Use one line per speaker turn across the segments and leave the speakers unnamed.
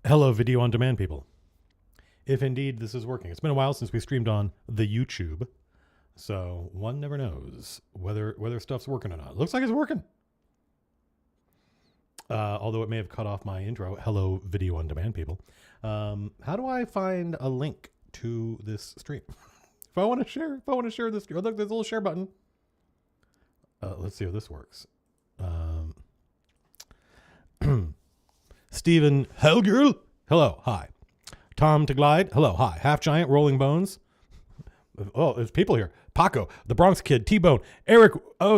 Hello, video on demand people. If indeed this is working. It's been a while since we streamed on the YouTube, so one never knows whether stuff's working or not. It looks like it's working. Although it may have cut off my intro. Hello, video on demand people. How do I find a link to this stream? If I want to share this, oh, look, there's a little share button. Let's see if this works. Stephen Helger, hello, hi. Tom to Glide, hello, hi. Half Giant, Rolling Bones. Oh, there's people here. Paco, the Bronx Kid, T-Bone, Eric,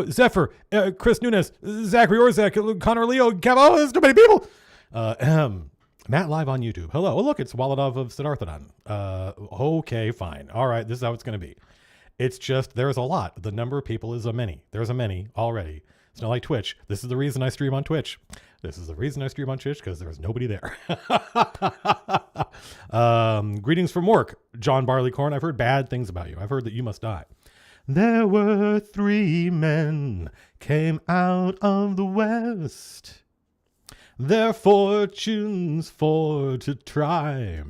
Zephyr, Chris Nunes, Zachary Orzak, Connor Leo, Kev. Oh, there's too many people. Matt live on YouTube. Hello. Oh, look, it's Waladov of Siddharthodon. Okay, fine. All right, this is how it's going to be. It's just, there's a lot. The number of people is a many. There's a many already. It's not like Twitch. This is the reason I stream on Twitch. This is the reason I stream on Twitch, because there's nobody there. Greetings from work, John Barleycorn. I've heard bad things about you. I've heard that you must die. There were 3 men came out of the west, their fortunes for to try.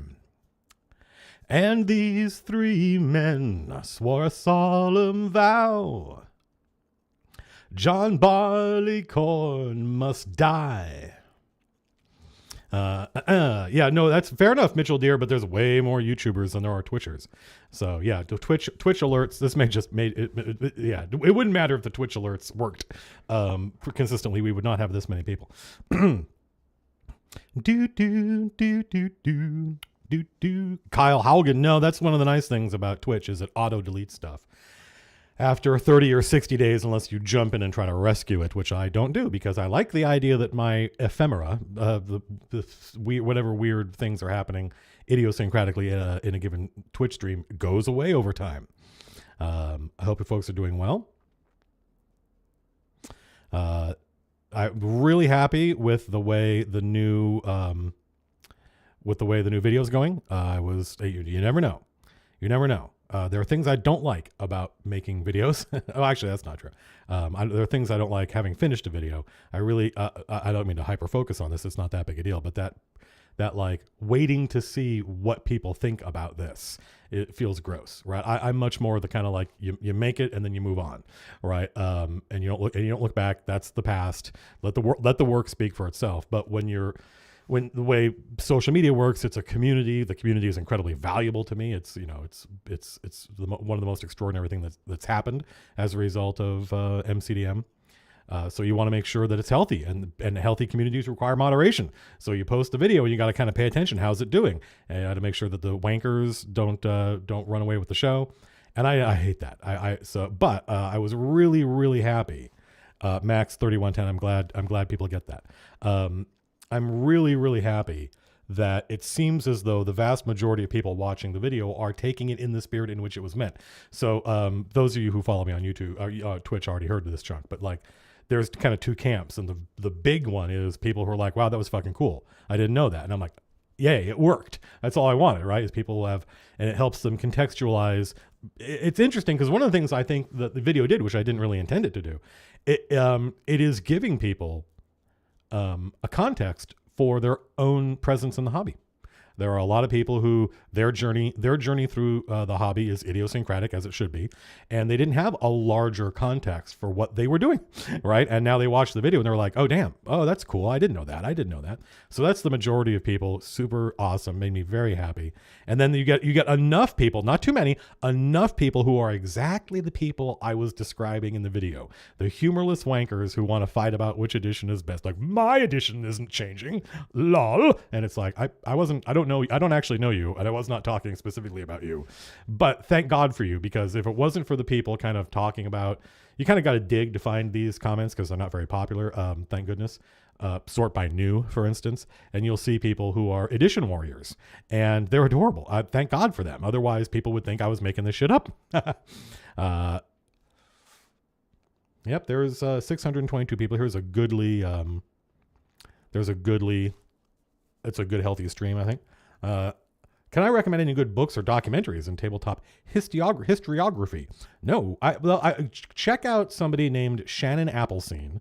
And these 3 men swore a solemn vow. John Barleycorn must die. Yeah, no, that's fair enough, Mitchell Deere, but there's way more YouTubers than there are Twitchers. So yeah, the Twitch alerts, this may just made it, yeah, it wouldn't matter if the Twitch alerts worked consistently. We would not have this many people. Kyle Haugen, no, that's one of the nice things about Twitch is it auto deletes stuff after 30 or 60 days, unless you jump in and try to rescue it, which I don't do, because I like the idea that my ephemera, whatever weird things are happening idiosyncratically in a given Twitch stream, goes away over time. I hope you folks are doing well. I'm really happy with the way the new video is going. You never know. You never know. There are things I don't like about making videos. Oh, actually, that's not true. There are things I don't like having finished a video. I really, I don't mean to hyper focus on this. It's not that big a deal, but that like waiting to see what people think about this, it feels gross, right? I'm much more the kind of like you make it and then you move on, right? And you don't look back. That's the past. Let the work speak for itself. But when the way social media works, it's a community. The community is incredibly valuable to me. It's one of the most extraordinary things that's happened as a result of MCDM. So you want to make sure that it's healthy, and healthy communities require moderation. So you post the video and you got to kind of pay attention. How's it doing? And you got to make sure that the wankers don't run away with the show. And I hate that. But I was really, really happy. Max 3110. I'm glad people get that. I'm really, really happy that it seems as though the vast majority of people watching the video are taking it in the spirit in which it was meant. So those of you who follow me on YouTube, Twitch already heard of this chunk, but like there's kind of 2 camps. And the big one is people who are like, wow, that was fucking cool. I didn't know that. And I'm like, yay, it worked. That's all I wanted, right? Is people and it helps them contextualize. It's interesting because one of the things I think that the video did, which I didn't really intend it to do, it is giving people a context for their own presence in the hobby. There are a lot of people who their journey through the hobby is idiosyncratic, as it should be, and they didn't have a larger context for what they were doing, right? And now they watch the video and they're like, oh damn, oh that's cool, I didn't know that. So that's the majority of people. Super awesome, made me very happy. And then you get enough people, not too many, enough people who are exactly the people I was describing in the video. The humorless wankers who want to fight about which edition is best. Like, my edition isn't changing, lol. And it's like, I don't actually know you, and I was not talking specifically about you, but thank God for you, because if it wasn't for the people kind of talking about, you kind of got to dig to find these comments because they're not very popular. Thank goodness. Sort by new, for instance, and you'll see people who are edition warriors, and they're adorable. Thank God for them. Otherwise, people would think I was making this shit up. Yep, there's 622 people. It's a good, healthy stream, I think. Can I recommend any good books or documentaries in tabletop historiography? No. I check out somebody named Shannon Appleseed.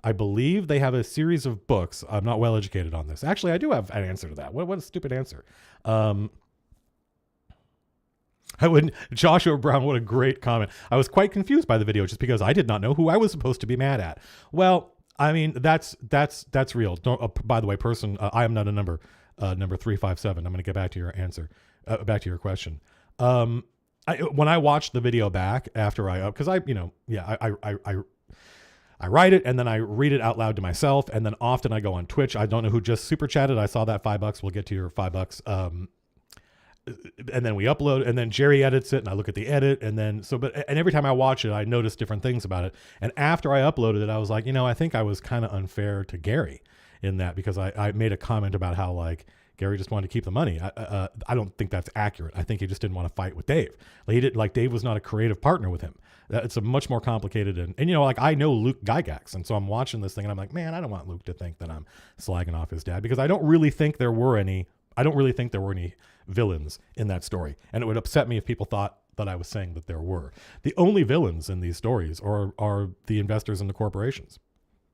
I believe they have a series of books. I'm not well educated on this. Actually, I do have an answer to that. What a stupid answer. I wouldn't. Joshua Brown, what a great comment. I was quite confused by the video just because I did not know who I was supposed to be mad at. Well, I mean, that's real. Don't, by the way, person, I am not a number 357. I'm going to get back to your answer, back to your question. When I watched the video back after I write it and then I read it out loud to myself. And then often I go on Twitch. I don't know who just super chatted. I saw that $5. We'll get to your $5. And then we upload, and then Jerry edits it, and I look at the edit, and then and every time I watch it, I notice different things about it. And after I uploaded it, I was like, I think I was kind of unfair to Gary in that, because I made a comment about how like Gary just wanted to keep the money. I don't think that's accurate. I think he just didn't want to fight with Dave. Dave was not a creative partner with him. It's a much more complicated, and I know Luke Gygax, and so I'm watching this thing, and I'm like, man, I don't want Luke to think that I'm slagging off his dad, because I don't really think there were any villains in that story. And it would upset me if people thought that I was saying that there were. The only villains in these stories are the investors and the corporations,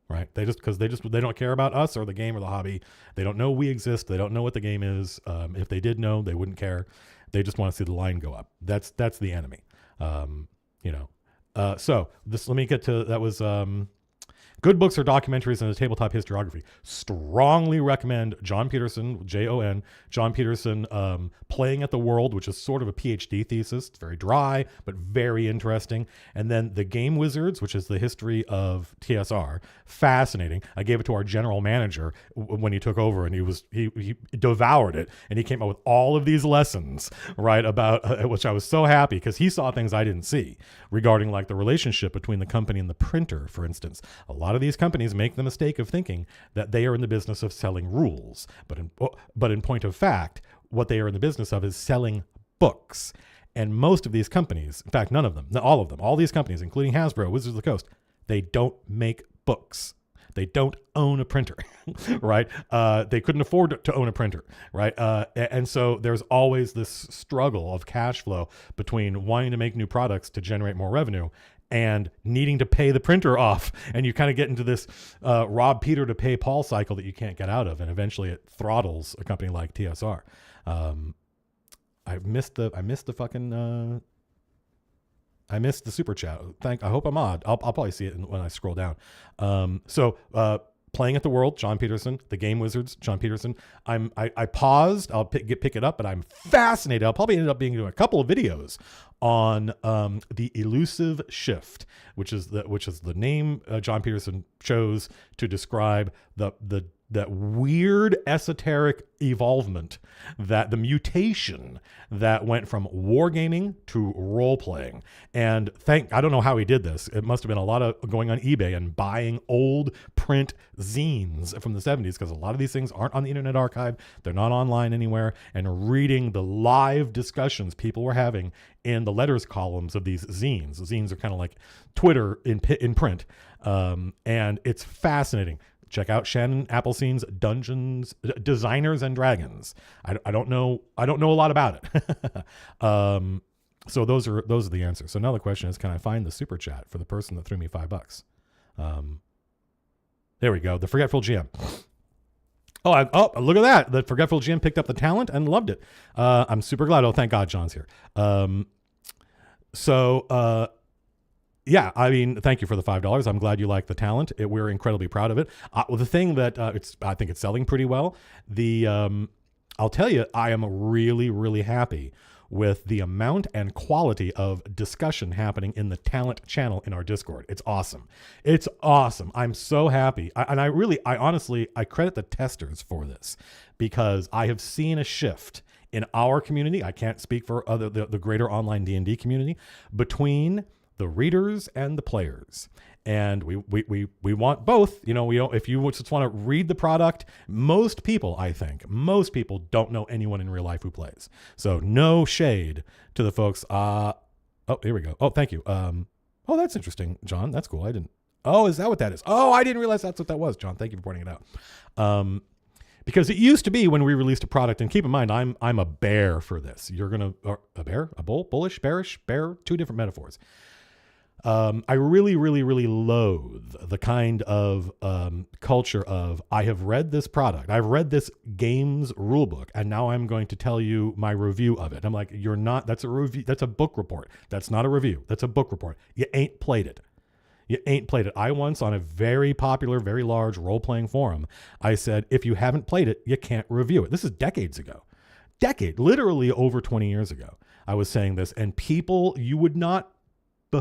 right? They don't care about us or the game or the hobby. They don't know we exist. They don't know what the game is. If they did know, they wouldn't care. They just want to see the line go up. That's the enemy. So let me get to, that was, good books or documentaries in the tabletop historiography. Strongly recommend John Peterson, Jon, John Peterson, Playing at the World, which is sort of a PhD thesis. It's very dry, but very interesting. And then The Game Wizards, which is the history of TSR. Fascinating. I gave it to our general manager when he took over, and he devoured it. And he came up with all of these lessons, right, about, which I was so happy, because he saw things I didn't see regarding like the relationship between the company and the printer, for instance. A lot of these companies make the mistake of thinking that they are in the business of selling rules, but in point of fact, what they are in the business of is selling books. And most of these companies, in fact, none of them, all of them, all these companies, including Hasbro, Wizards of the Coast, they don't make books. They don't own a printer, right? They couldn't afford to own a printer, right? And so there's always this struggle of cash flow between wanting to make new products to generate more revenue and needing to pay the printer off. And you kind of get into this rob Peter to pay Paul cycle that you can't get out of. And eventually it throttles a company like TSR. I missed the super chat. I hope I'm odd. I'll probably see it when I scroll down. Playing at the World, John Peterson. The Game Wizards, John Peterson. I paused. I'll pick it up, but I'm fascinated. I'll probably end up doing a couple of videos on the elusive shift, which is the name John Peterson chose to describe that weird esoteric evolvement, that the mutation that went from wargaming to role playing. And I don't know how he did this. It must have been a lot of going on eBay and buying old print zines from the 70s, because a lot of these things aren't on the Internet Archive. They're not online anywhere. And reading the live discussions people were having in the letters columns of these zines. The zines are kind of like Twitter in print. And it's fascinating. Check out Shannon Applesene's Dungeons, Designers and Dragons. I don't know a lot about it. So those are the answers. So now the question is, can I find the super chat for the person that threw me $5? There we go. The Forgetful GM. Oh, look at that. The Forgetful GM picked up the talent and loved it. I'm super glad. Oh, thank God John's here. Yeah, I mean, thank you for the $5. I'm glad you like the talent. We're incredibly proud of it. Well, the thing that I think it's selling pretty well. I'll tell you, I am really, really happy with the amount and quality of discussion happening in the talent channel in our Discord. It's awesome. It's awesome. I'm so happy. I honestly credit the testers for this, because I have seen a shift in our community. I can't speak for the greater online D&D community, between the readers and the players. And we want both. If you just want to read the product, most people don't know anyone in real life who plays. So no shade to the folks. Oh, here we go. Oh, thank you. Oh, that's interesting, John. That's cool. Is that what that is? Oh, I didn't realize that's what that was, John. Thank you for pointing it out. Because it used to be when we released a product, and keep in mind, I'm a bear for this. A bear, a bull, bullish, bearish, bear, two different metaphors. I really, really, really loathe the kind of culture of, I have read this product, I've read this game's rulebook, and now I'm going to tell you my review of it. I'm like, you're not, that's a review, that's a book report. That's not a review. That's a book report. You ain't played it. You ain't played it. I once, on a very popular, very large role-playing forum, I said, if you haven't played it, you can't review it. This is decades ago. Literally over 20 years ago. I was saying this, and people, you would not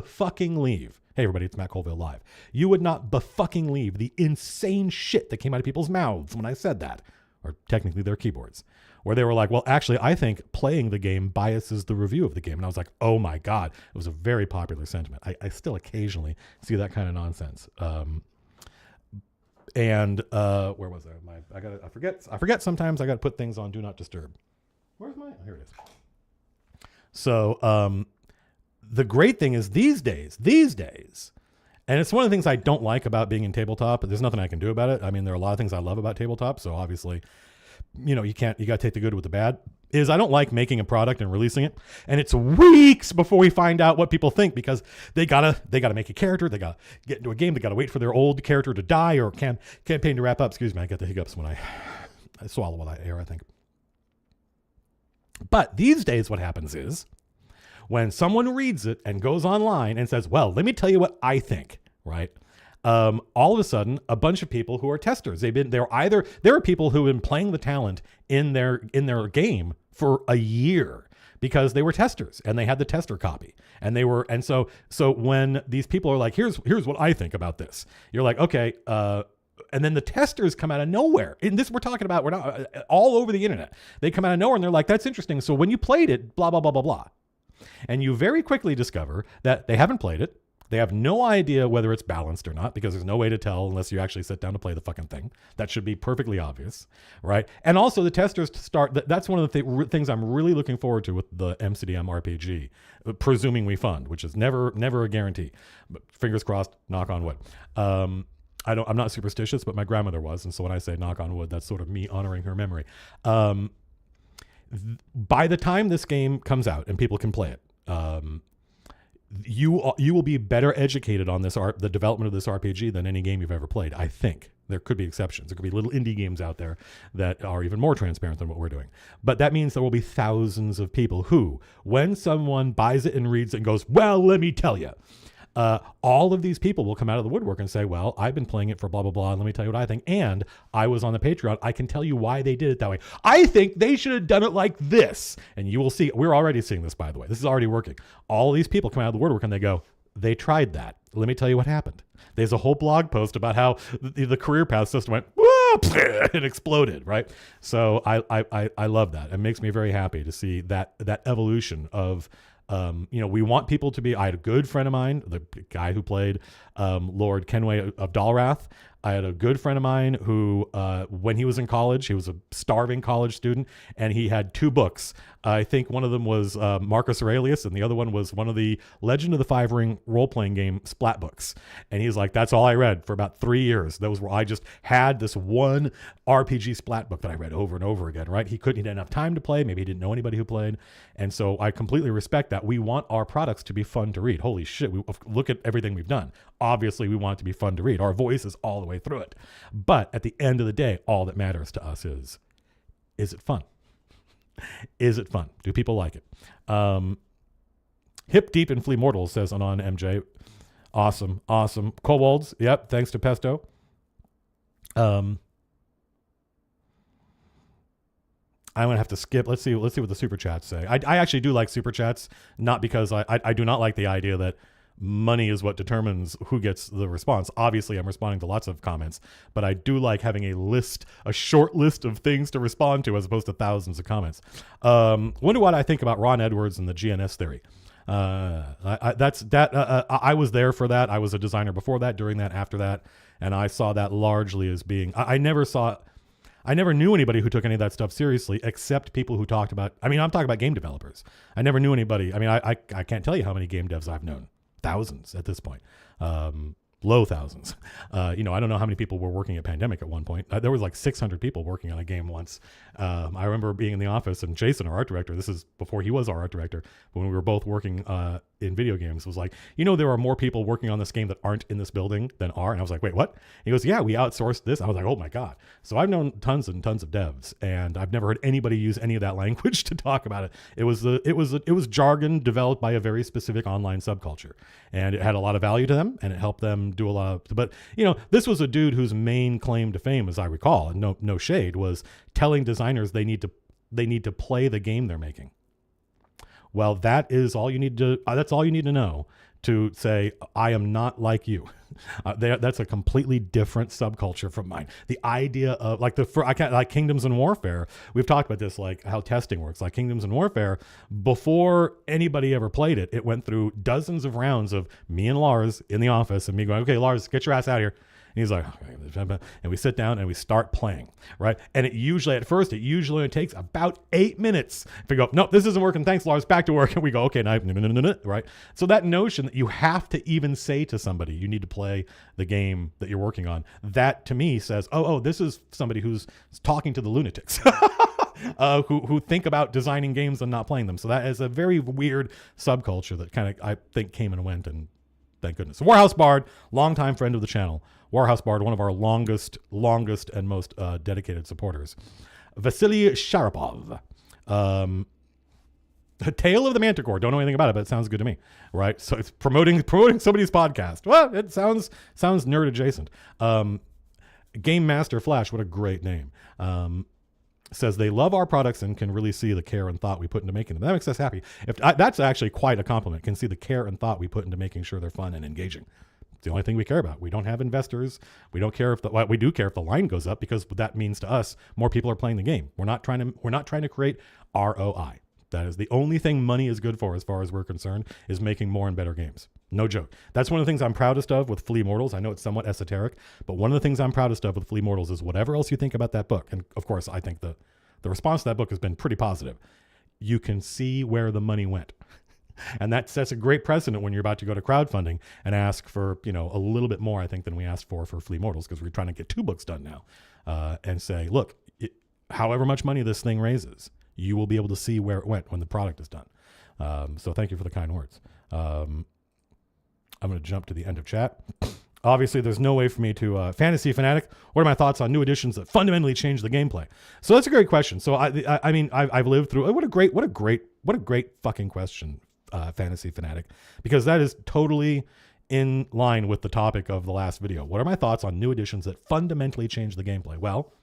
fucking leave. Hey everybody, it's Matt Colville live. You would not fucking leave the insane shit that came out of people's mouths when I said that, or technically their keyboards, where they were like, well, actually, I think playing the game biases the review of the game. And I was like, oh my God, it was a very popular sentiment. I still occasionally see that kind of nonsense. Where was I? I forget sometimes I got to put things on Do Not Disturb. Where's mine? Oh, here it is. So, the great thing is these days, and it's one of the things I don't like about being in tabletop, but there's nothing I can do about it. I mean, there are a lot of things I love about tabletop. So obviously, you got to take the good with the bad, is I don't like making a product and releasing it. And it's weeks before we find out what people think, because they gotta make a character. They gotta get into a game. They gotta wait for their old character to die or campaign to wrap up. Excuse me. I get the hiccups when I swallow all that air, I think. But these days, what happens is, when someone reads it and goes online and says, well, let me tell you what I think, right? All of a sudden, a bunch of people who are testers, there are people who have been playing the talent in their game for a year because they were testers and they had the tester copy, and so when these people are like, here's what I think about this, you're like, okay, and then the testers come out of nowhere. In this, we're talking about, we're not all over the internet. They come out of nowhere and they're like, that's interesting. So when you played it, blah, blah, blah, blah, blah. And you very quickly discover that they haven't played it. They have no idea whether it's balanced or not, because there's no way to tell unless you actually sit down to play the fucking thing. That should be perfectly obvious, right? And also the testers that's one of the things I'm really looking forward to with the MCDM RPG, presuming we fund, which is never a guarantee. But fingers crossed, knock on wood. I'm not superstitious, but my grandmother was. And so when I say knock on wood, that's sort of me honoring her memory. By the time this game comes out and people can play it, you will be better educated on the development of this RPG than any game you've ever played. I think there could be exceptions. There could be little indie games out there that are even more transparent than what we're doing. But that means there will be thousands of people who, when someone buys it and reads it and goes, well, let me tell you, all of these people will come out of the woodwork and say, well, I've been playing it for blah, blah, blah. And let me tell you what I think. And I was on the Patreon. I can tell you why they did it that way. I think they should have done it like this. And you will see, we're already seeing this, by the way. This is already working. All of these people come out of the woodwork and they go, they tried that. Let me tell you what happened. There's a whole blog post about how the career path system went, it exploded, right? So I love that. It makes me very happy to see that evolution of, we want people to be, I had a good friend of mine, the guy who played Lord Kenway of Dalrath. I had a good friend of mine who, when he was in college, he was a starving college student, and he had two books. I think one of them was Marcus Aurelius, and the other one was one of the Legend of the Five Ring role-playing game splat books. And he's like, that's all I read for about 3 years. Those were, I just had this one RPG splat book that I read over and over again, right? He didn't have enough time to play. Maybe he didn't know anybody who played. And so I completely respect that. We want our products to be fun to read. Holy shit, look at everything we've done. Obviously, we want it to be fun to read. Our voice is all the way through it. But at the end of the day, all that matters to us is it fun? Is it fun? Do people like it? Hip Deep in Flea Mortals says on MJ. Awesome. Kobolds. Yep. Thanks to Pesto. I'm going to have to skip. Let's see what the super chats say. I actually do like super chats, not because I do not like the idea that money is what determines who gets the response. Obviously, I'm responding to lots of comments, but I do like having a short list of things to respond to as opposed to thousands of comments. Wonder what I think about Ron Edwards and the GNS theory. I was there for that. I was a designer before that, during that, after that, and I saw that largely as being. I never knew anybody who took any of that stuff seriously, except people who talked about. I'm talking about game developers. I never knew anybody. I can't tell you how many game devs I've known. Thousands at this point, low thousands. I don't know how many people were working at Pandemic at one point. There was like 600 people working on a game once. I remember being in the office and Jason, our art director, this is before he was our art director, when we were both working in video games was like, there are more people working on this game that aren't in this building than are. And I was like, wait, what? He goes, yeah, we outsourced this. I was like, oh my God. So I've known tons and tons of devs, and I've never heard anybody use any of that language to talk about it. It was jargon developed by a very specific online subculture, and it had a lot of value to them, and it helped them do a lot of, but this was a dude whose main claim to fame, as I recall, and no shade, was telling designers they need to play the game they're making. Well, that's all you need to know to say, I am not like you. That's a completely different subculture from mine. The idea of like Kingdoms and Warfare, we've talked about this, like how testing works. Like Kingdoms and Warfare, before anybody ever played it, it went through dozens of rounds of me and Lars in the office, and me going, okay, Lars, get your ass out of here. And he's like, okay. And we sit down and we start playing, right? And at first it usually takes about 8 minutes. If we go, no, this isn't working. Thanks, Lars. Back to work. And we go, okay, no, right? So that notion that you have to even say to somebody, you need to play the game that you're working on, that to me says, oh, this is somebody who's talking to the lunatics. Who think about designing games and not playing them. So that is a very weird subculture that kind of, I think, came and went, and thank goodness. Warhouse Bard, longtime friend of the channel. Warhouse Bard, one of our longest and most dedicated supporters. Vasily Sharapov. Tale of the Manticore. Don't know anything about it, but it sounds good to me, right? So it's promoting somebody's podcast. Well, it sounds nerd adjacent. Game Master Flash, what a great name. Says they love our products and can really see the care and thought we put into making them. That makes us happy. That's actually quite a compliment. Can see the care and thought we put into making sure they're fun and engaging. It's the only thing we care about. We don't have investors. We don't care we do care if the line goes up, because that means to us more people are playing the game. We're not trying to create ROI. That is the only thing money is good for, as far as we're concerned, is making more and better games. No joke. That's one of the things I'm proudest of with Flea Mortals. I know it's somewhat esoteric, but one of the things I'm proudest of with Flea Mortals is whatever else you think about that book. And of course, I think the response to that book has been pretty positive. You can see where the money went. And that sets a great precedent when you're about to go to crowdfunding and ask for, a little bit more, I think, than we asked for Flea Mortals, because we're trying to get 2 books done now, and say, look, however much money this thing raises, you will be able to see where it went when the product is done. So thank you for the kind words. I'm going to jump to the end of chat. Obviously, there's no way for me to Fantasy Fanatic. What are my thoughts on new additions that fundamentally change the gameplay? So that's a great question. So I mean, I've lived through. What a great fucking question, Fantasy Fanatic, because that is totally in line with the topic of the last video. What are my thoughts on new additions that fundamentally change the gameplay? Well,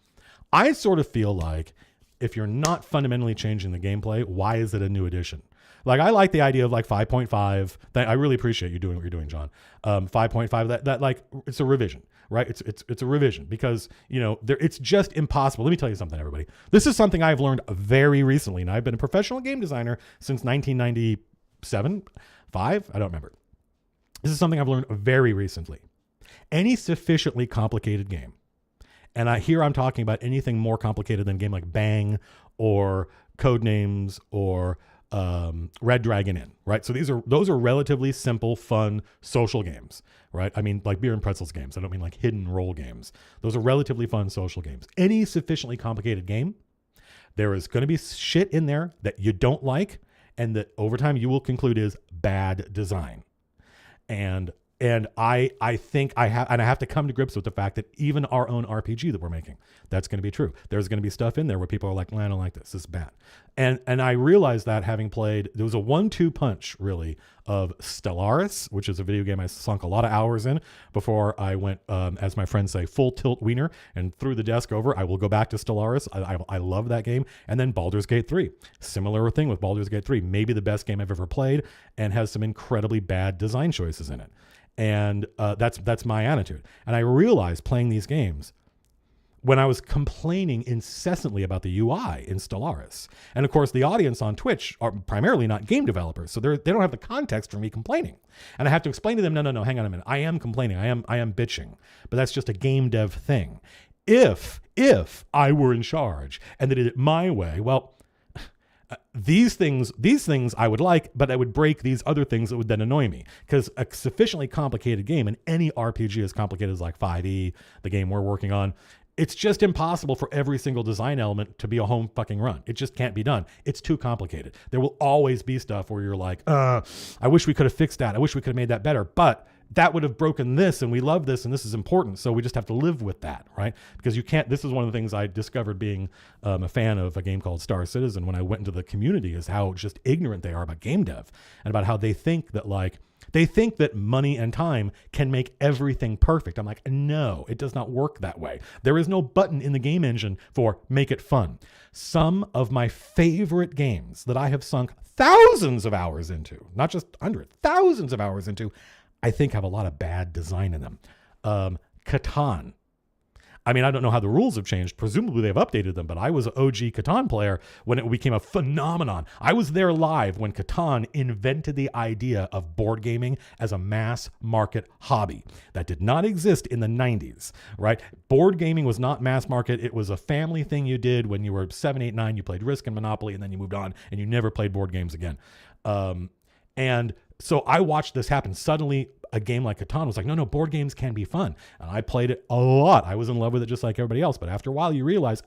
I sort of feel like if you're not fundamentally changing the gameplay, why is it a new addition? Like, I like the idea of like 5.5. I really appreciate you doing what you're doing, John. 5.5, that like, it's a revision, right? It's a revision, because, it's just impossible. Let me tell you something, everybody. This is something I've learned very recently, and I've been a professional game designer since 1997, 5, I don't remember. This is something I've learned very recently. Any sufficiently complicated game, and I'm talking about anything more complicated than a game like Bang or Codenames or Red Dragon Inn, right? So those are relatively simple, fun, social games, right? I mean, like beer and pretzels games. I don't mean like hidden role games. Those are relatively fun social games. Any sufficiently complicated game, there is going to be shit in there that you don't like, and that over time you will conclude is bad design. And I think I have to come to grips with the fact that even our own RPG that we're making, that's going to be true. There's going to be stuff in there where people are like, I don't like this. This is bad. And I realized that having played, there was a 1-2 punch really of Stellaris, which is a video game I sunk a lot of hours in before I went, as my friends say, full tilt wiener and threw the desk over. I will go back to Stellaris. I love that game. And then Baldur's Gate 3, similar thing with Baldur's Gate 3, maybe the best game I've ever played, and has some incredibly bad design choices in it. And that's my attitude. And I realized playing these games, when I was complaining incessantly about the UI in Stellaris, and of course the audience on Twitch are primarily not game developers, so they don't have the context for me complaining. And I have to explain to them, no, hang on a minute. I am complaining. I am bitching, but that's just a game dev thing. If I were in charge and they did it my way, well, these things I would like, but I would break these other things that would then annoy me, because a sufficiently complicated game, and any RPG as complicated as like 5e, the game we're working on, it's just impossible for every single design element to be a home fucking run. It just can't be done. It's too complicated. There will always be stuff where you're like, I wish we could have fixed that. I wish we could have made that better, but that would have broken this, and we love this, and this is important. So we just have to live with that, right? Because you can't, this is one of the things I discovered being a fan of a game called Star Citizen when I went into the community, is how just ignorant they are about game dev and about how they think that money and time can make everything perfect. I'm like, no, it does not work that way. There is no button in the game engine for make it fun. Some of my favorite games that I have sunk thousands of hours into, not just hundreds, thousands of hours into, I think have a lot of bad design in them. Catan. I mean, I don't know how the rules have changed. Presumably they've updated them, but I was an OG Catan player when it became a phenomenon. I was there live when Catan invented the idea of board gaming as a mass market hobby. That did not exist in the 90s, right? Board gaming was not mass market. It was a family thing you did when you were 7, 8, 9. You played Risk and Monopoly, and then you moved on, and you never played board games again. And so I watched this happen. Suddenly, a game like Catan was like, no, board games can be fun. And I played it a lot. I was in love with it just like everybody else. But after a while, you realize,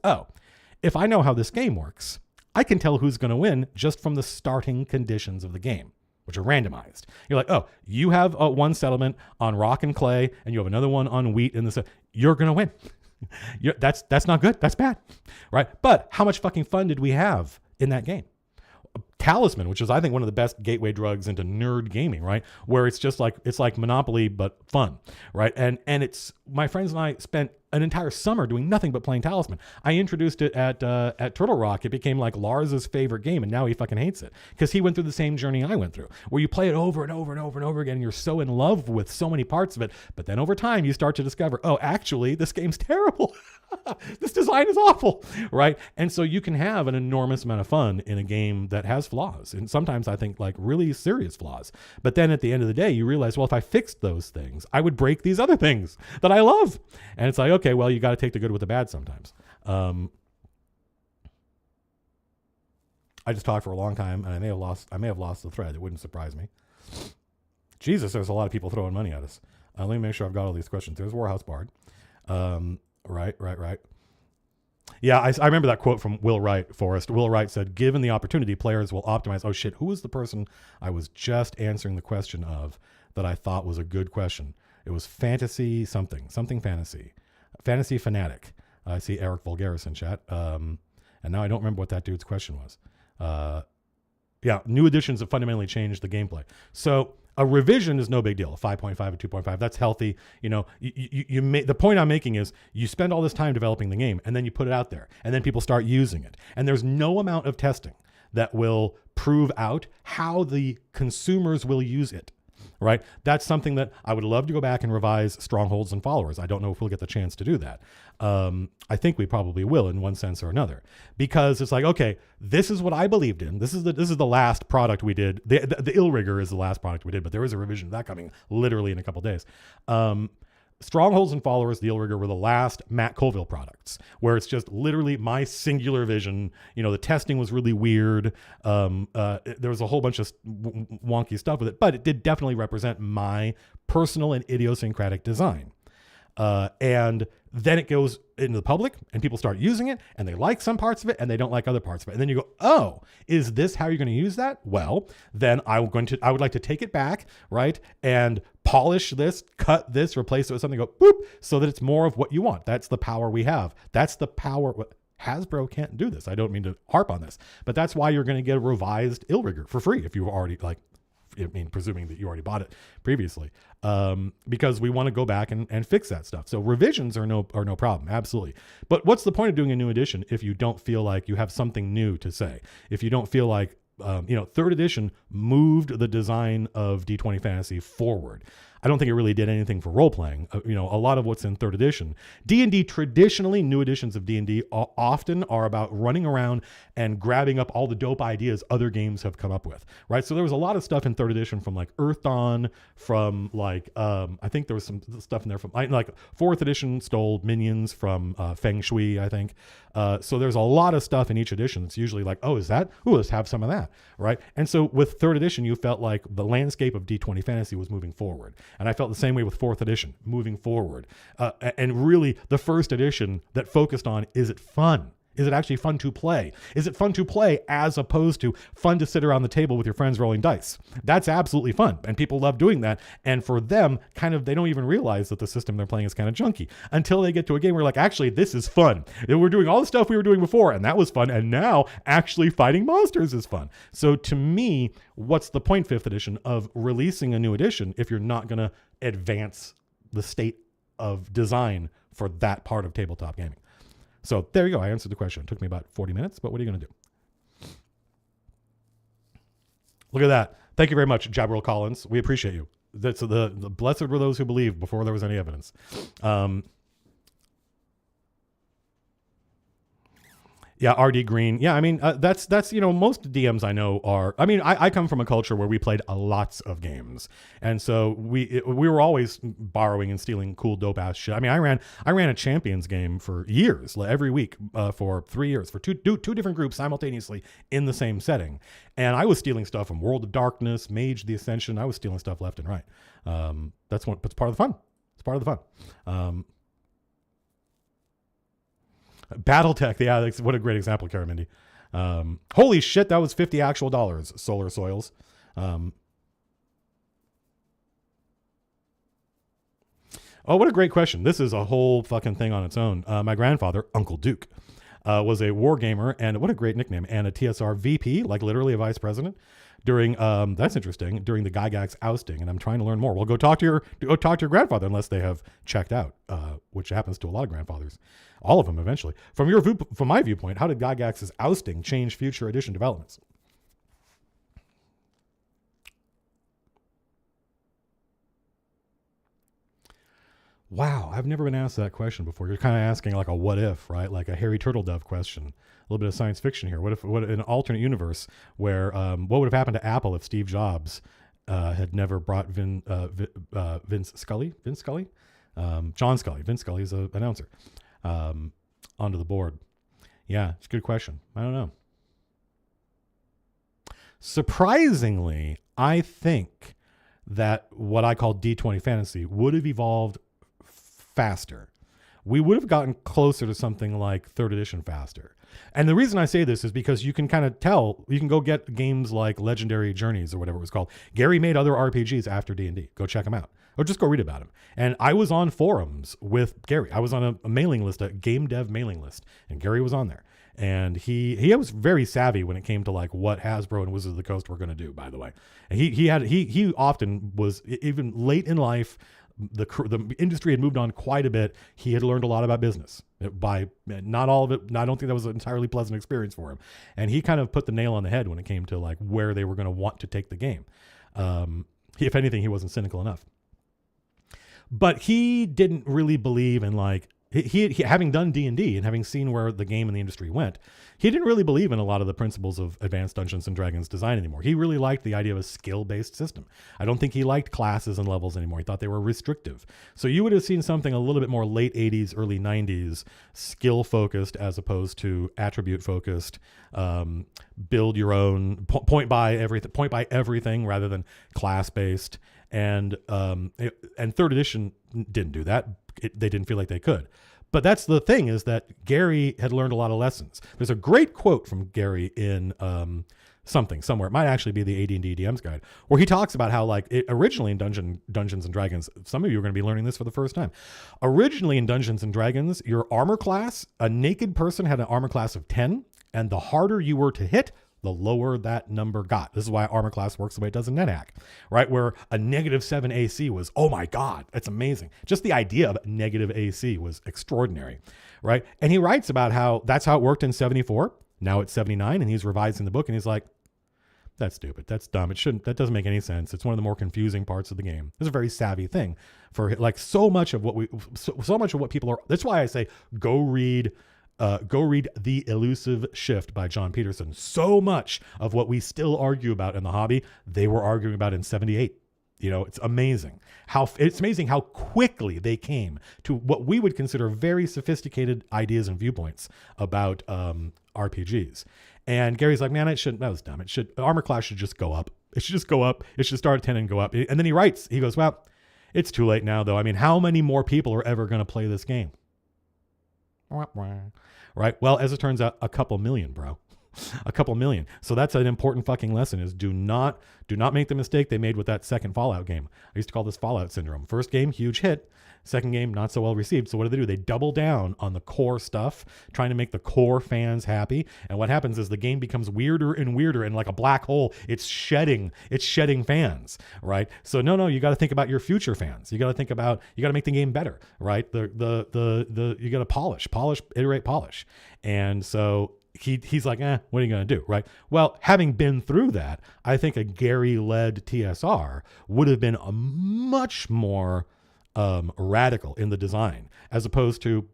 if I know how this game works, I can tell who's going to win just from the starting conditions of the game, which are randomized. You're like, you have one settlement on rock and clay, and you have another one on wheat. And you're going to win. That's not good. That's bad, right? But how much fucking fun did we have in that game? Talisman, which is, I think, one of the best gateway drugs into nerd gaming, right? Where it's just like, it's like Monopoly, but fun, right? And it's, my friends and I spent an entire summer doing nothing but playing Talisman. I introduced it at Turtle Rock. It became like Lars's favorite game, and now he fucking hates it because he went through the same journey I went through, where you play it over and over and over and over again, and you're so in love with so many parts of it. But then over time, you start to discover, actually, this game's terrible. This design is awful, right? And so you can have an enormous amount of fun in a game that has flaws, and sometimes I think like really serious flaws. But then at the end of the day, you realize, well, if I fixed those things, I would break these other things that I love. And it's like, okay, well, you got to take the good with the bad sometimes. I just talked for a long time, and I may have lost the thread. It wouldn't surprise me. Jesus, there's a lot of people throwing money at us. Let me make sure I've got all these questions. There's Warhouse Bard. Right. Yeah, I remember that quote from Will Wright, Forrest. Will Wright said, given the opportunity, players will optimize. Oh, shit. Who was the person I was just answering the question of that I thought was a good question? It was fantasy something fantasy. Fantasy Fanatic. I see Eric Vulgaris in chat. And now I don't remember what that dude's question was. Yeah, new editions have fundamentally changed the gameplay. So a revision is no big deal. A 5.5 or 2.5, that's healthy. You know, the point I'm making is you spend all this time developing the game, and then you put it out there, and then people start using it. And there's no amount of testing that will prove out how the consumers will use it. Right? That's something that I would love to go back and revise Strongholds and Followers. I don't know if we'll get the chance to do that. I think we probably will in one sense or another, because it's like, okay, this is what I believed in. This is the last product we did. The Ill Rigger is the last product we did, but there is a revision of that coming literally in a couple of days. Strongholds and Followers, the Ill Rigger, were the last Matt Colville products, where it's just literally my singular vision. You know, the testing was really weird. There was a whole bunch of wonky stuff with it, but it did definitely represent my personal and idiosyncratic design. And then it goes into the public, and people start using it, and they like some parts of it, and they don't like other parts of it. And then you go, oh, is this how you're going to use that? Well, then I would like to take it back, right, and polish this, cut this, replace it with something, go boop, so that it's more of what you want. That's the power we have. That's the power. Hasbro can't do this. I don't mean to harp on this, but that's why you're going to get a revised Ill Rigger for free if you've already presuming that you already bought it previously, because we want to go back and fix that stuff. So revisions are no problem. Absolutely. But what's the point of doing a new edition if you don't feel like you have something new to say? If you don't feel like, third edition moved the design of D20 Fantasy forward. I don't think it really did anything for role-playing. A lot of what's in third edition. D&D, traditionally, new editions of D&D often are about running around and grabbing up all the dope ideas other games have come up with, right? So there was a lot of stuff in third edition from like Earth Dawn, from like, I think there was some stuff in there from like fourth edition stole Minions from Feng Shui, I think. So there's a lot of stuff in each edition. It's usually like, oh, is that? Ooh, let's have some of that, right? And so with third edition, you felt like the landscape of D20 Fantasy was moving forward. And I felt the same way with 4th edition moving forward. And really the first edition that focused on, is it fun? Is it actually fun to play? Is it fun to play as opposed to fun to sit around the table with your friends rolling dice? That's absolutely fun. And people love doing that. And for them, kind of, they don't even realize that the system they're playing is kind of junky until they get to a game where like, actually, this is fun. We're doing all the stuff we were doing before, and that was fun. And now actually fighting monsters is fun. So to me, what's the point, 5th edition, of releasing a new edition if you're not going to advance the state of design for that part of tabletop gaming? So there you go. I answered the question. It took me about 40 minutes, but what are you going to do? Look at that. Thank you very much, Jabril Collins. We appreciate you. That's the blessed were those who believed before there was any evidence. Yeah, RD Green. Yeah, I mean, that's most DMs I know are, I come from a culture where we played lots of games. And so we were always borrowing and stealing cool, dope ass shit. I mean, I ran a Champions game for years, every week, for 3 years, for two different groups simultaneously in the same setting. And I was stealing stuff from World of Darkness, Mage the Ascension. I was stealing stuff left and right. That's part of the fun. It's part of the fun. Battletech, yeah, what a great example, Karamindy. Holy shit, that was $50 actual dollars. Solar Soils. Oh, what a great question. This is a whole fucking thing on its own. My grandfather, Uncle Duke, was a war gamer, and what a great nickname, and a TSR VP, like literally a vice president, during that's interesting, during the Gygax ousting. And I'm trying to learn more. Well, go talk to your grandfather, unless they have checked out, which happens to a lot of grandfathers. All of them eventually. From my viewpoint, how did Gygax's ousting change future edition developments? Wow, I've never been asked that question before. You're kind of asking like a what if, right? Like a Harry Turtledove question. A little bit of science fiction here. What in an alternate universe where what would have happened to Apple if Steve Jobs had never brought Vince Scully? John Scully. Vince Scully is an announcer. Onto the board. Yeah, it's a good question. I don't know. Surprisingly, I think that what I call D20 fantasy would have evolved faster. We would have gotten closer to something like 3rd edition faster. And the reason I say this is because you can kind of tell, you can go get games like Legendary Journeys or whatever it was called. Gary made other RPGs after D&D. Go check them out. Or just go read about him. And I was on forums with Gary. I was on a mailing list, a game dev mailing list, and Gary was on there. And he was very savvy when it came to like what Hasbro and Wizards of the Coast were going to do, by the way. And he often was, even late in life, the industry had moved on quite a bit. He had learned a lot about business. By not all of it, I don't think that was an entirely pleasant experience for him. And he kind of put the nail on the head when it came to like where they were going to want to take the game. If anything, he wasn't cynical enough. But he didn't really believe in like, he having done D&D and having seen where the game and the industry went, he didn't really believe in a lot of the principles of Advanced Dungeons and Dragons design anymore. He really liked the idea of a skill-based system. I don't think he liked classes and levels anymore. He thought they were restrictive. So you would have seen something a little bit more late 80s, early 90s, skill-focused as opposed to attribute-focused, build your own, point by everything rather than class-based. And 3rd edition didn't do that. They didn't feel like they could. But that's the thing, is that Gary had learned a lot of lessons. There's a great quote from Gary in somewhere. It might actually be the AD&D DM's guide, where he talks about how like originally in Dungeons and Dragons, some of you are going to be learning this for the first time. Originally in Dungeons and Dragons, your armor class, a naked person had an armor class of 10, and the harder you were to hit, the lower that number got. This is why armor class works the way it does in NetHack, right? Where a -7 AC was, oh my God, that's amazing. Just the idea of negative AC was extraordinary, right? And he writes about how that's how it worked in 74. Now it's 79, and he's revising the book, and he's like, that's stupid. That's dumb. That doesn't make any sense. It's one of the more confusing parts of the game. It's a very savvy thing for like so much of what people are. That's why I say, go read The Elusive Shift by John Peterson. So much of what we still argue about in the hobby, they were arguing about in 78. You know, it's amazing how quickly they came to what we would consider very sophisticated ideas and viewpoints about RPGs. And Gary's like, man, that was dumb. Armor class should just go up. It should just go up. It should start at 10 and go up. And then he writes, he goes, well, It's too late now, though. I mean, how many more people are ever going to play this game? Right? Well, as it turns out, a couple million, bro. A couple million. So that's an important fucking lesson, is do not make the mistake they made with that second Fallout game. I used to call this Fallout syndrome. First game, huge hit. Second game, not so well received. So what do? They double down on the core stuff, trying to make the core fans happy. And what happens is the game becomes weirder and weirder, and like a black hole, it's shedding fans, right? So no, you got to think about your future fans. You got to make the game better, right? You got to polish, iterate, polish. And so he's like, what are you going to do? Right. Well, having been through that, I think a Gary-led TSR would have been a much more radical in the design, as opposed to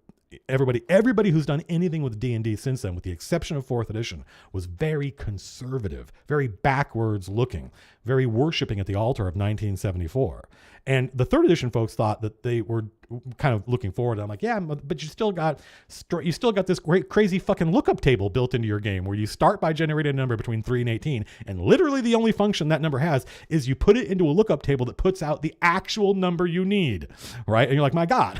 everybody who's done anything with D&D since then, with the exception of 4th edition, was very conservative, very backwards looking, very worshiping at the altar of 1974. And the 3rd edition folks thought that they were kind of looking forward. I'm like, yeah, but you still got this great crazy fucking lookup table built into your game where you start by generating a number between 3 and 18, and literally the only function that number has is you put it into a lookup table that puts out the actual number you need, right? And you're like, my God.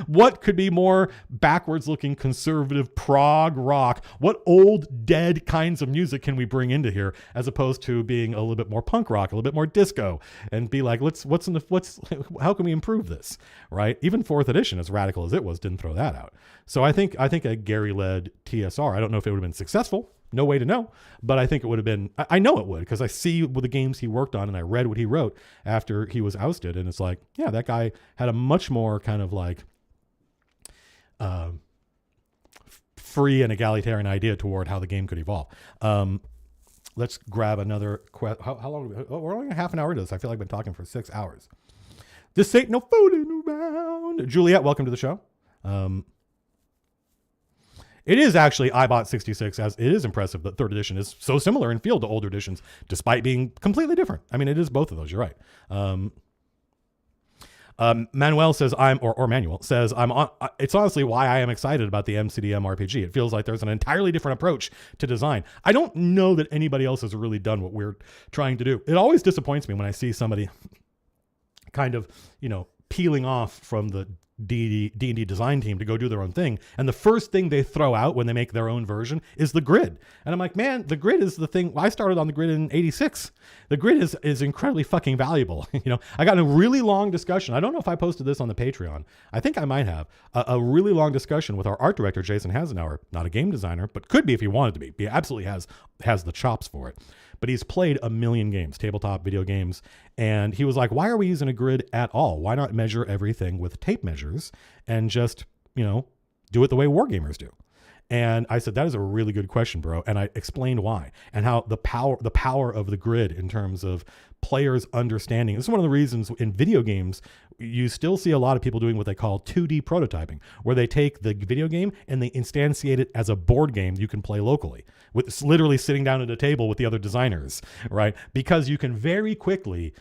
What could be more backwards looking conservative prog rock? What old dead kinds of music can we bring into here, as opposed to being a little bit more punk rock, a little bit more disco, and be like, how can we improve this? Right? Even 4th edition, as radical as it was, didn't throw that out. So I think a Gary-led TSR, I don't know if it would have been successful. No way to know, but I think it would have been, I know it would, because I see with the games he worked on, and I read what he wrote after he was ousted. And it's like, yeah, that guy had a much more kind of like, free and egalitarian idea toward how the game could evolve. Let's grab another question. How long? We're only half an hour into this. I feel like I've been talking for 6 hours. This ain't no fooling around. Juliet, welcome to the show. It is actually iBot66, as it is impressive that 3rd edition is so similar in feel to older editions, despite being completely different. I mean, it is both of those. You're right. Manuel says Manuel says it's honestly why I am excited about the MCDM RPG. It feels like there's an entirely different approach to design. I don't know that anybody else has really done what we're trying to do. It always disappoints me when I see somebody kind of, peeling off from the D&D design team to go do their own thing, and the first thing they throw out when they make their own version is the grid. And I'm like, man, the grid is the thing. I started on the grid in 86. The grid is incredibly fucking valuable. I got in a really long discussion. I don't know if I posted this on the Patreon. I think I might have a really long discussion with our art director, Jason Hasenauer, not a game designer, but could be if he wanted to be. He absolutely has the chops for it. But he's played a million games, tabletop video games. And he was like, why are we using a grid at all? Why not measure everything with tape measures and just, do it the way wargamers do? And I said, that is a really good question, bro. And I explained why, and how the power of the grid in terms of players understanding. This is one of the reasons in video games, you still see a lot of people doing what they call 2D prototyping, where they take the video game and they instantiate it as a board game you can play locally, with literally sitting down at a table with the other designers, right? Because you can very quickly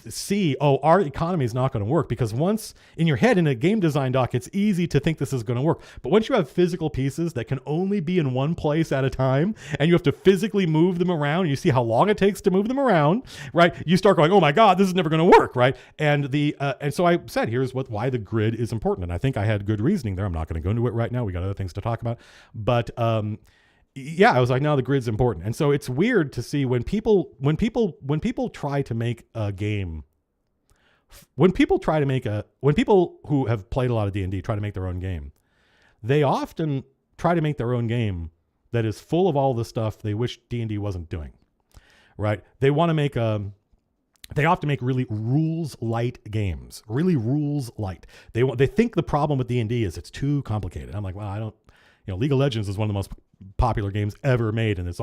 see, our economy is not going to work, because once in your head in a game design doc, it's easy to think this is going to work. But once you have physical pieces that can only be in one place at a time, and you have to physically move them around, and you see how long it takes to move them around, right? You start going, oh my God, this is never going to work, right? And and so I said, here's why the grid is important. And I think I had good reasoning there. I'm not going to go into it right now. We got other things to talk about. But yeah, I was like, no, the grid's important. And so it's weird to see when people try to make a game, when people who have played a lot of D&D try to make their own game, they often try to make their own game that is full of all the stuff they wish D&D wasn't doing, right? They want to make they often make really rules light games, really rules light. They think the problem with D&D is it's too complicated. I'm like, well, League of Legends is one of the most popular games ever made, and it's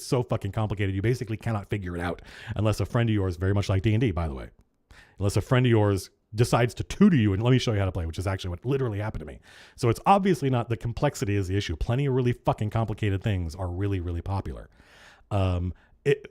so fucking complicated you basically cannot figure it out unless a friend of yours, very much like D&D, by the way, unless a friend of yours decides to tutor you and let me show you how to play, which is actually what literally happened to me. So it's obviously not the complexity is the issue. Plenty of really fucking complicated things are really, really popular.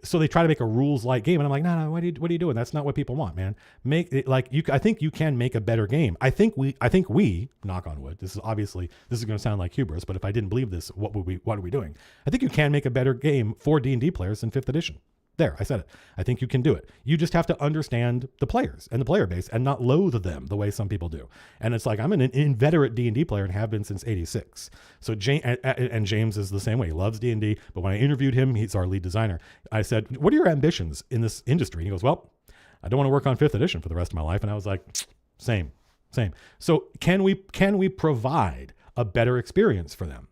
So they try to make a rules light game, and I'm like, no, what are you doing? That's not what people want, man. Make it like you. I think you can make a better game. I think we knock on wood. This is going to sound like hubris, but if I didn't believe this, what are we doing? I think you can make a better game for D&D players than 5th edition. There, I said it. I think you can do it. You just have to understand the players and the player base and not loathe them the way some people do. And it's like, I'm an inveterate D&D player and have been since 86. So James is the same way. He loves D&D. But when I interviewed him, he's our lead designer. I said, what are your ambitions in this industry? And he goes, well, I don't want to work on 5th edition for the rest of my life. And I was like, same. So can we provide a better experience for them?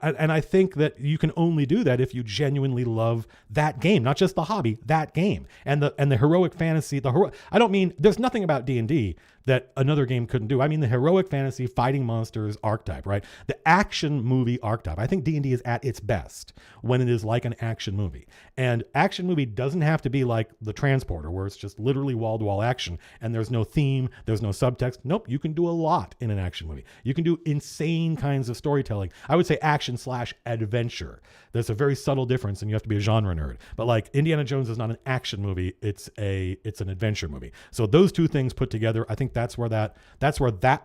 And I think that you can only do that if you genuinely love that game, not just the hobby, that game and the heroic fantasy. I don't mean there's nothing about D&D that another game couldn't do. I mean the heroic fantasy fighting monsters archetype, right? The action movie archetype. I think D&D is at its best when it is like an action movie. And action movie doesn't have to be like The Transporter, where it's just literally wall-to-wall action and there's no theme, there's no subtext. Nope, you can do a lot in an action movie. You can do insane kinds of storytelling. I would say action/adventure. There's a very subtle difference and you have to be a genre nerd. But like Indiana Jones is not an action movie, it's an adventure movie. So those two things put together, I think that's where that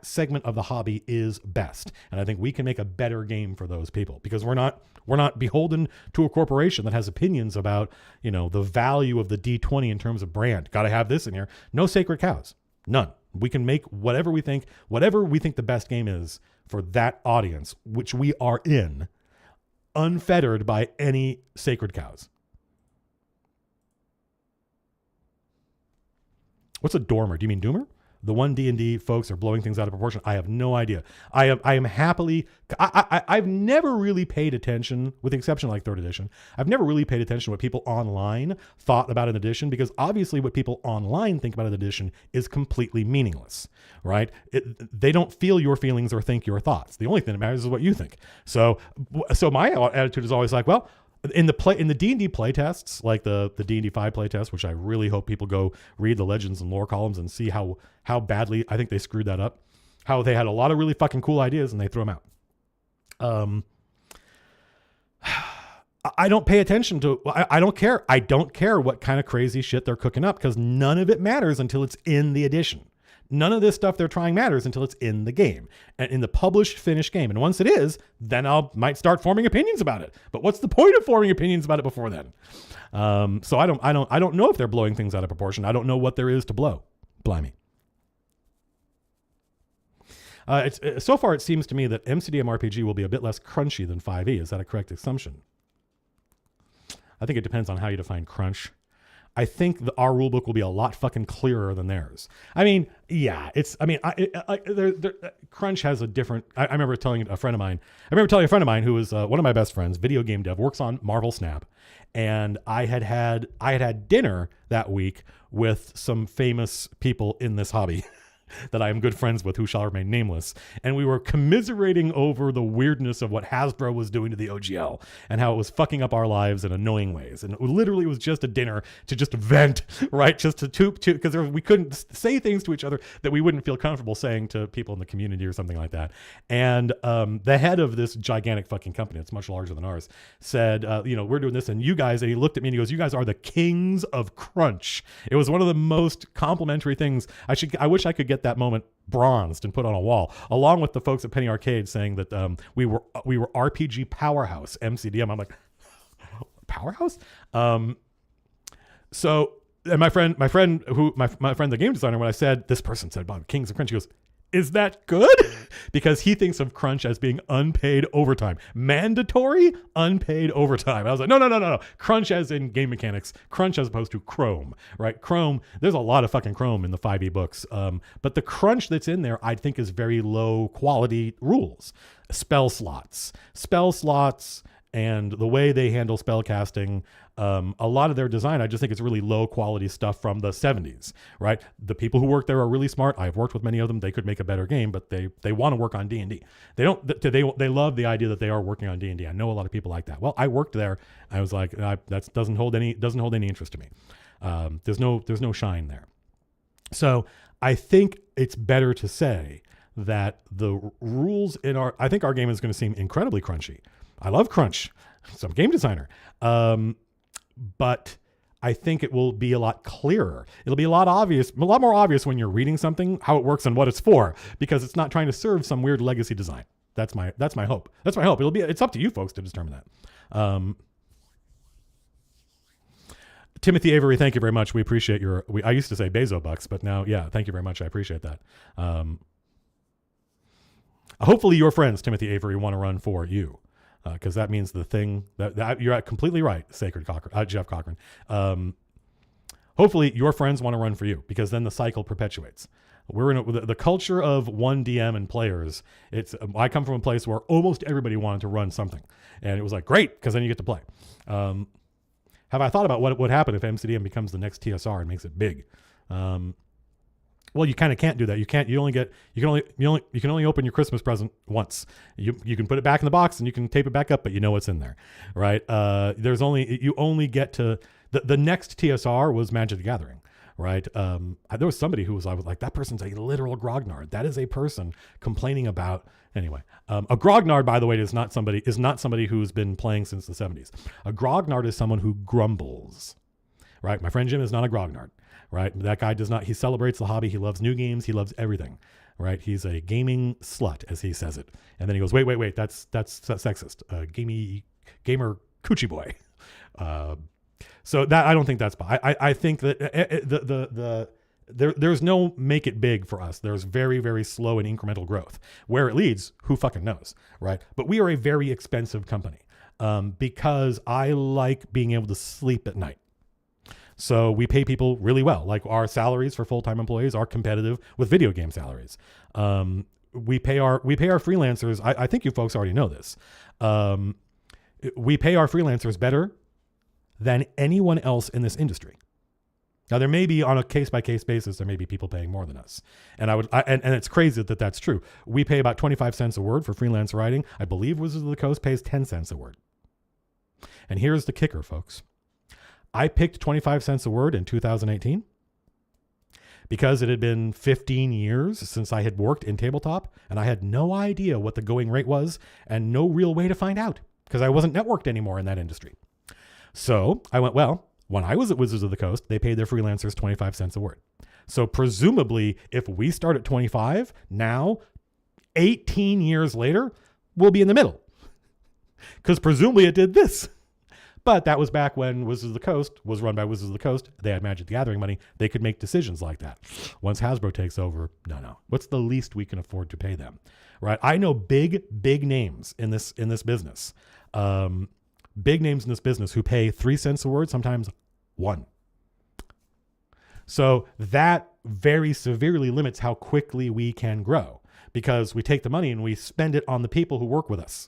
segment of the hobby is best. And I think we can make a better game for those people because we're not beholden to a corporation that has opinions about, the value of the D20 in terms of brand. Got to have this in here. No sacred cows. None. We can make whatever we think the best game is for that audience, which we are in, unfettered by any sacred cows. What's a dormer? Do you mean doomer? The one D&D folks are blowing things out of proportion. I have no idea. I've never really paid attention, with the exception of like 3rd edition. I've never really paid attention to what people online thought about an edition, because obviously what people online think about an edition is completely meaningless, right? They don't feel your feelings or think your thoughts. The only thing that matters is what you think. So my attitude is always like, well, in the D&D playtests, like the D&D 5 playtest, which I really hope people go read the legends and lore columns and see how badly I think they screwed that up, how they had a lot of really fucking cool ideas and they threw them out. I don't pay attention to, I don't care. I don't care what kind of crazy shit they're cooking up because none of it matters until it's in the edition. None of this stuff they're trying matters until it's in the game and in the published, finished game. And once it is, then might start forming opinions about it. But what's the point of forming opinions about it before then? So I don't know if they're blowing things out of proportion. I don't know what there is to blow. Blimey. So far, it seems to me that MCDM RPG will be a bit less crunchy than 5e. Is that a correct assumption? I think it depends on how you define crunch. I think our rule book will be a lot fucking clearer than theirs. I mean, yeah, crunch has a different, I remember telling a friend of mine who was one of my best friends, video game dev, works on Marvel Snap. And I had dinner that week with some famous people in this hobby that I am good friends with, who shall remain nameless. And we were commiserating over the weirdness of what Hasbro was doing to the OGL and how it was fucking up our lives in annoying ways. And it literally was just a dinner to just vent, right? Just to because we couldn't say things to each other that we wouldn't feel comfortable saying to people in the community or something like that. And the head of this gigantic fucking company, it's much larger than ours, said, we're doing this, and you guys, and he looked at me and he goes, you guys are the kings of crunch. It was one of the most complimentary things. I wish I could get that moment bronzed and put on a wall, along with the folks at Penny Arcade saying that we were RPG powerhouse MCDM. I'm like, powerhouse? So, and my friend, the game designer, when I said this person said about Kings of Crunch, he goes, is that good? Because he thinks of crunch as being unpaid overtime, mandatory unpaid overtime. I was like, no. Crunch as in game mechanics, crunch as opposed to Chrome, right? Chrome, there's a lot of fucking Chrome in the 5e books. But the crunch that's in there, I think, is very low quality rules. Spell slots, and the way they handle spell casting, a lot of their design, I just think it's really low quality stuff from the 70s, right? The people who work there are really smart. I've worked with many of them. They could make a better game, but they want to work on D&D. They love the idea that they are working on D&D. I know a lot of people like that. Well, I worked there. I was like, that doesn't hold any interest to me. There's no shine there. So I think it's better to say that the rules I think our game is going to seem incredibly crunchy. I love crunch. So I'm a game designer. But I think it will be a lot clearer. It'll be a lot more obvious when you're reading something, how it works and what it's for, because it's not trying to serve some weird legacy design. That's my hope. It's up to you folks to determine that. Timothy Avery, thank you very much. We appreciate I used to say Bezo bucks, but now, yeah, thank you very much. I appreciate that. Hopefully your friends, Timothy Avery, want to run for you. Because that means the thing that you're completely right, Jeff Cochran. Hopefully your friends want to run for you, because then the cycle perpetuates. We're in the culture of one DM and players. I come from a place where almost everybody wanted to run something, and it was like, great, because then you get to play. Have I thought about what would happen if MCDM becomes the next TSR and makes it big? Well, you kind of can't do that. You can only open your Christmas present once. You can put it back in the box and you can tape it back up, but you know what's in there, right? You only get to the next TSR was Magic the Gathering, right? There was somebody who I was like, that person's a literal grognard. That is a person complaining about. Anyway, a grognard, by the way, is not somebody who's been playing since the 70s. A grognard is someone who grumbles, right? My friend Jim is not a grognard, right? That guy does not. He celebrates the hobby. He loves new games. He loves everything, right? He's a gaming slut, as he says it. And then he goes, wait, that's sexist. Gamer coochie boy. So that I don't think that's. I think that there's no make it big for us. There's very, very slow and incremental growth. Where it leads, who fucking knows, right? But we are a very expensive company because I like being able to sleep at night. So we pay people really well. Like our salaries for full-time employees are competitive with video game salaries. We pay our freelancers. I think you folks already know this. We pay our freelancers better than anyone else in this industry. Now, there may be, on a case-by-case basis, there may be people paying more than us. And and it's crazy that that's true. We pay about 25 cents a word for freelance writing. I believe Wizards of the Coast pays 10 cents a word. And here's the kicker, folks. I picked 25 cents a word in 2018 because it had been 15 years since I had worked in tabletop, and I had no idea what the going rate was and no real way to find out because I wasn't networked anymore in that industry. So I went, well, when I was at Wizards of the Coast, they paid their freelancers 25 cents a word. So presumably, if we start at 25, now, 18 years later, we'll be in the middle. Because presumably it did this. But that was back when Wizards of the Coast was run by Wizards of the Coast. They had Magic the Gathering money. They could make decisions like that. Once Hasbro takes over, no. What's the least we can afford to pay them? Right? I know big names in this business. Big names in this business who pay 3 cents a word, sometimes 1. So that very severely limits how quickly we can grow because we take the money and we spend it on the people who work with us.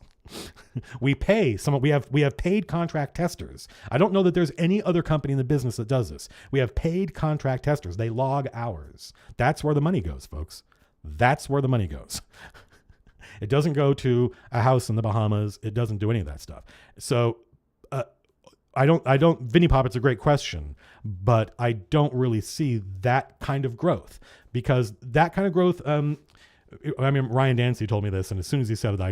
We have paid contract testers. I don't know that there's any other company in the business that does this. We have paid contract testers. They log hours. That's where the money goes, folks. That's where the money goes. It doesn't go to a house in the Bahamas. It doesn't do any of that stuff. So Vinny Pop, it's a great question, but I don't really see that kind of growth because that kind of growth, Ryan Dancy told me this, and as soon as he said it, I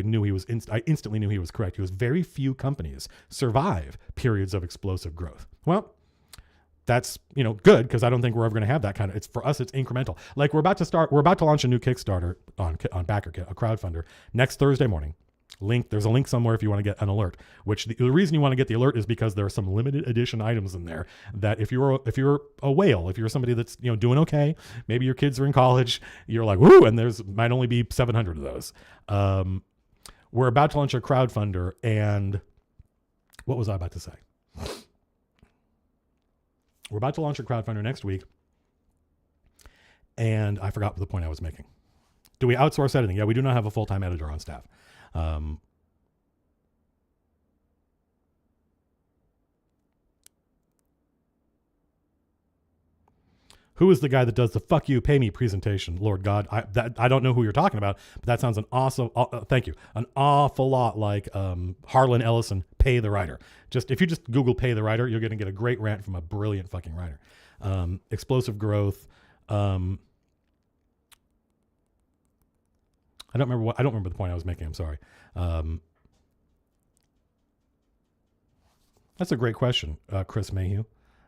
instantly knew he was correct. He was very few companies survive periods of explosive growth. Well, that's, good because I don't think we're ever going to have that kind of, for us, it's incremental. Like we're about to launch a new Kickstarter on BackerKit, a crowdfunder, next Thursday morning. There's a link somewhere if you want to get an alert, which the reason you want to get the alert is because there are some limited edition items in there that if you're a whale, if you're somebody that's, doing okay, maybe your kids are in college, you're like, woo, and might only be 700 of those. We're about to launch a crowdfunder, and what was I about to say? We're about to launch a crowdfunder next week, and I forgot the point I was making. Do we outsource editing? Yeah, we do not have a full-time editor on staff. Who is the guy that does the "fuck you, pay me" presentation? Lord God, I don't know who you're talking about, but that sounds an awful lot like Harlan Ellison, Pay the Writer. If you just Google "pay the writer," you're going to get a great rant from a brilliant fucking writer. Explosive growth. I don't remember the point I was making. I'm sorry. That's a great question, Chris Mayhew.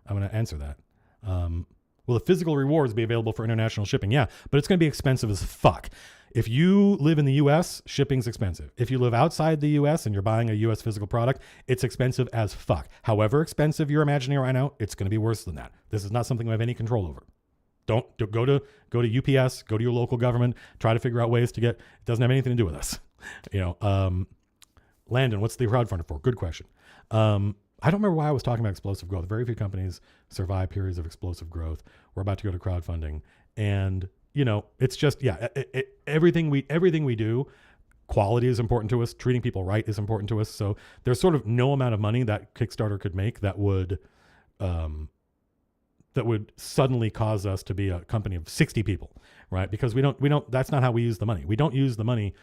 I'm going to answer that. Will the physical rewards be available for international shipping? Yeah, but it's going to be expensive as fuck. If you live in the US, shipping's expensive. If you live outside the US and you're buying a US physical product, it's expensive as fuck. However expensive you're imagining right now, it's going to be worse than that. This is not something we have any control over. Don't go to UPS, go to your local government, try to figure out ways to get, it doesn't have anything to do with us. Landon, what's the crowdfunder for? Good question. I don't remember why I was talking about explosive growth. Very few companies survive periods of explosive growth. We're about to go to crowdfunding, and it's just, everything we do, quality is important to us. Treating people right is important to us. So there's sort of no amount of money that Kickstarter could make that would suddenly cause us to be a company of 60 people, right? Because we don't, that's not how we use the money. We don't use the money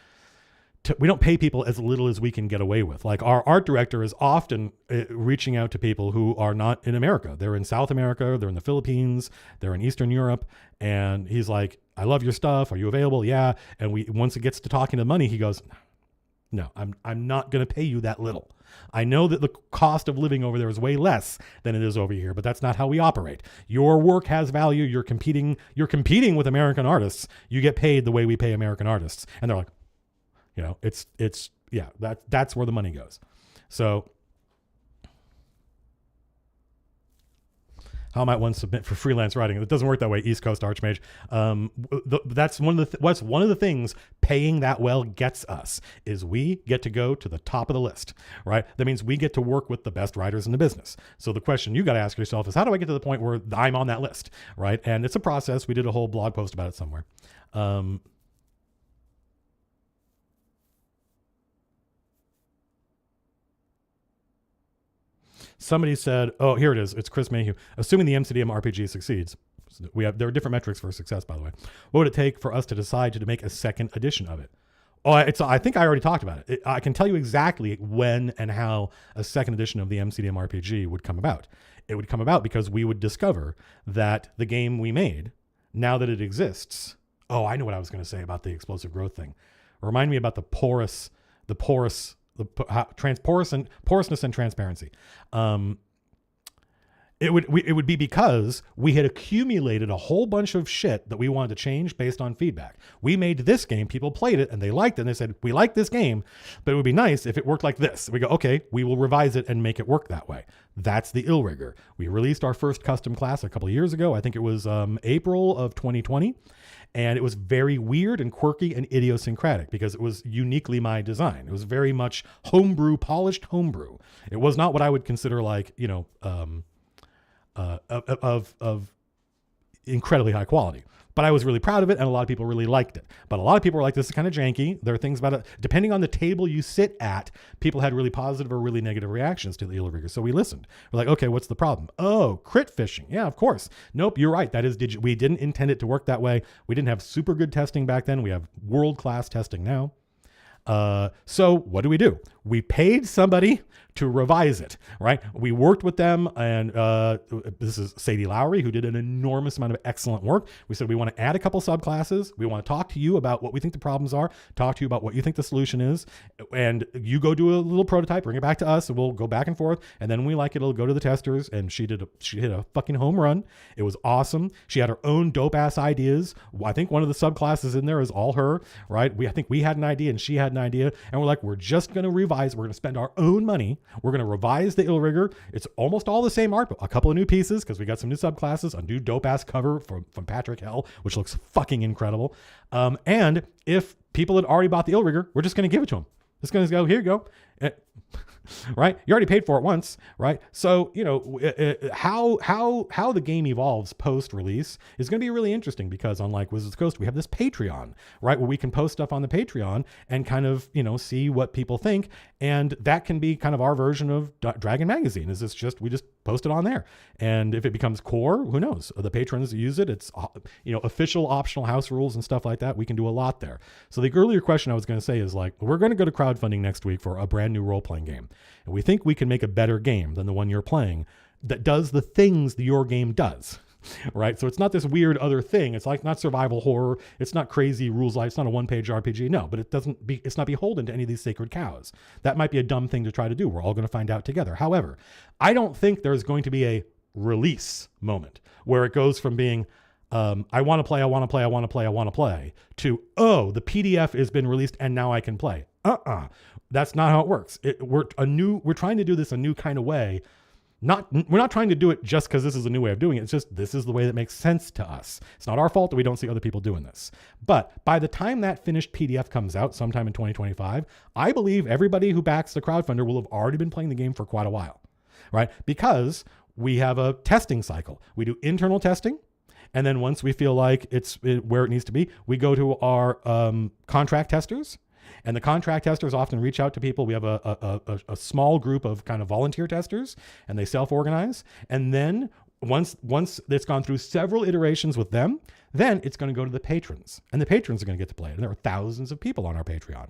we don't pay people as little as we can get away with. Like, our art director is often reaching out to people who are not in America. They're in South America, they're in the Philippines, they're in Eastern Europe. And he's like, I love your stuff. Are you available? Yeah. And once it gets to talking to money, he goes, no, I'm not going to pay you that little. I know that the cost of living over there is way less than it is over here, but that's not how we operate. Your work has value. You're competing with American artists. You get paid the way we pay American artists. And they're like, that's where the money goes. So how might one submit for freelance writing? It doesn't work that way, East Coast Archmage. That's one of the things paying that well gets us, is we get to go to the top of the list, right? That means we get to work with the best writers in the business. So the question you got to ask yourself is, how do I get to the point where I'm on that list, right? And it's a process. We did a whole blog post about it somewhere. Somebody said, oh, here it is. It's Chris Mayhew. Assuming the MCDM RPG succeeds, there are different metrics for success, by the way. What would it take for us to decide to make a second edition of it? Oh, I think I already talked about it. I can tell you exactly when and how a second edition of the MCDM RPG would come about. It would come about because we would discover that the game we made, now that it exists. Oh, I know what I was going to say about the explosive growth thing. Remind me about the porousness and transparency. It would be because we had accumulated a whole bunch of shit that we wanted to change based on feedback. We made this game, people played it and they liked it, and they said, we like this game, but it would be nice if it worked like this. We go, okay, we will revise it and make it work that way. That's the Illrigger. We released our first custom class a couple of years ago. I think it was April of 2020. And it was very weird and quirky and idiosyncratic because it was uniquely my design. It was very much homebrew, polished homebrew. It was not what I would consider like, of incredibly high quality. But I was really proud of it, and a lot of people really liked it. But a lot of people were like, this is kind of janky. There are things about it. Depending on the table you sit at, people had really positive or really negative reactions to the Illrigger. So we listened. We're like, okay, what's the problem? Oh, crit fishing. Yeah, of course. Nope, you're right. That is we didn't intend it to work that way. We didn't have super good testing back then. We have world-class testing now. So what do? We paid somebody to revise it, right? We worked with them, and this is Sadie Lowry, who did an enormous amount of excellent work. We said, we want to add a couple subclasses. We want to talk to you about what we think the problems are, talk to you about what you think the solution is, and you go do a little prototype, bring it back to us, and we'll go back and forth, and then when we like it, it'll go to the testers. And she hit a fucking home run. It was awesome. She had her own dope-ass ideas. I think one of the subclasses in there is all her, right? I think we had an idea, and she had an idea, and we're like, we're just going to revise. We're going to spend our own money. We're going to revise the Illrigger. It's almost all the same art, but a couple of new pieces because we got some new subclasses, a new dope-ass cover from Patrick Hell, which looks fucking incredible. And if people had already bought the Illrigger, we're just going to give it to them. Just going to go, here you go. Right? You already paid for it once, right? So, how the game evolves post-release is going to be really interesting because unlike Wizards of the Coast, we have this Patreon, right? Where we can post stuff on the Patreon and kind of, see what people think. And that can be kind of our version of Dragon Magazine. Is this we just post it on there. And if it becomes core, who knows? The patrons use it. It's, official optional house rules and stuff like that. We can do a lot there. So the earlier question I was going to say is like, we're going to go to crowdfunding next week for a brand new role-playing game. And we think we can make a better game than the one you're playing that does the things that your game does, right? So it's not this weird other thing. It's like not survival horror. It's not crazy rules. It's not a one-page RPG. No, but it's not beholden to any of these sacred cows. That might be a dumb thing to try to do. We're all going to find out together. However, I don't think there's going to be a release moment where it goes from being, I want to play, I want to play, I want to play, I want to play, to, oh, the PDF has been released and now I can play. That's not how it works. We're trying to do this a new kind of way. We're not trying to do it just because this is a new way of doing it. It's just, this is the way that makes sense to us. It's not our fault that we don't see other people doing this. But by the time that finished PDF comes out sometime in 2025, I believe everybody who backs the crowdfunder will have already been playing the game for quite a while, right? Because we have a testing cycle. We do internal testing. And then once we feel like it's where it needs to be, we go to our contract testers. And the contract testers often reach out to people. We have a small group of kind of volunteer testers, and they self-organize. And then once it's gone through several iterations with them, then it's going to go to the patrons, and the patrons are going to get to play it. And there are thousands of people on our Patreon,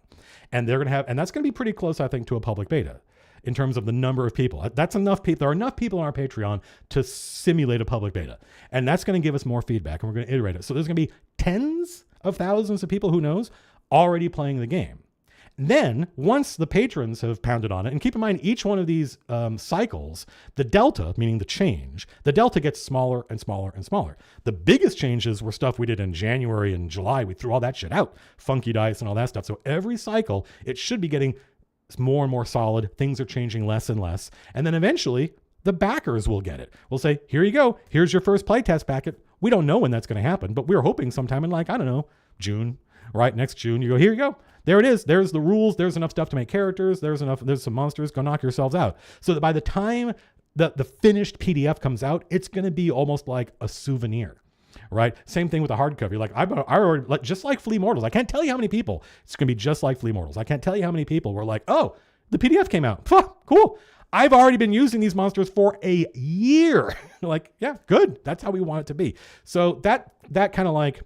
and that's going to be pretty close, I think, to a public beta in terms of the number of people. That's enough people. There are enough people on our Patreon to simulate a public beta, and that's going to give us more feedback, and we're going to iterate it. So there's going to be tens of thousands of people, who knows, already playing the game. Then once the patrons have pounded on it, and keep in mind, each one of these cycles, the delta, meaning the change, the delta gets smaller and smaller and smaller. The biggest changes were stuff we did in January and July. We threw all that shit out, funky dice and all that stuff. So every cycle, it should be getting more and more solid. Things are changing less and less. And then eventually the backers will get it. We'll say, here you go. Here's your first playtest packet. We don't know when that's going to happen, but we're hoping sometime in, like, I don't know, June, right? Next June, you go, here you go. There it is. There's the rules. There's enough stuff to make characters. There's some monsters. Go knock yourselves out. So that by the time the finished PDF comes out, it's going to be almost like a souvenir, right? Same thing with the hardcover. You're like, I already, like, just like Flea Mortals. I can't tell you how many people. It's going to be just like Flea Mortals. I can't tell you how many people were like, oh, the PDF came out. Cool. I've already been using these monsters for a year. Like, yeah, good. That's how we want it to be. So that kind of like,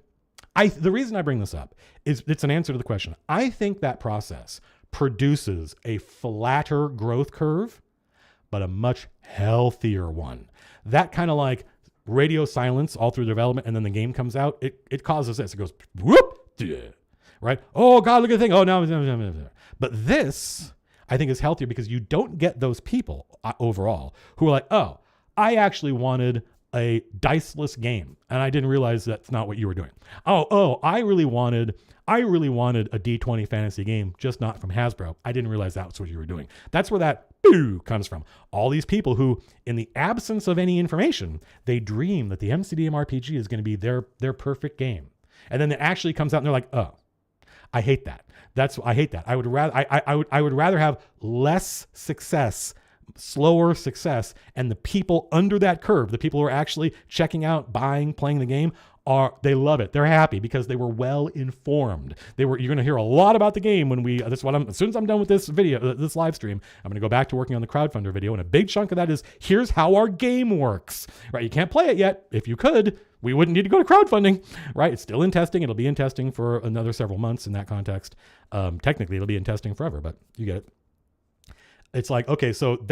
the reason I bring this up is it's an answer to the question. I think that process produces a flatter growth curve, but a much healthier one. That kind of like radio silence all through development, and then the game comes out, it causes this. It goes, whoop, right? Oh God, look at the thing. Oh, no. But this, I think, is healthier because you don't get those people overall who are like, oh, I actually wanted a diceless game, and I didn't realize that's not what you were doing. Oh, I really wanted a D20 fantasy game, just not from Hasbro. I didn't realize that's what you were doing. That's where that boo comes from. All these people who, in the absence of any information, they dream that the MCDM RPG is going to be their perfect game. And then it actually comes out and they're like, oh, I hate that. I hate that. I would rather have less success, slower success, and the people under that curve, the people who are actually checking out, buying, playing the game, they love it. They're happy because they were well informed. You're going to hear a lot about the game as soon as I'm done with this video, this live stream, I'm going to go back to working on the crowdfunder video. And a big chunk of that is, here's how our game works, right? You can't play it yet. If you could, we wouldn't need to go to crowdfunding, right? It's still in testing. It'll be in testing for another several months in that context. Technically it'll be in testing forever, but you get it. It's like, okay, so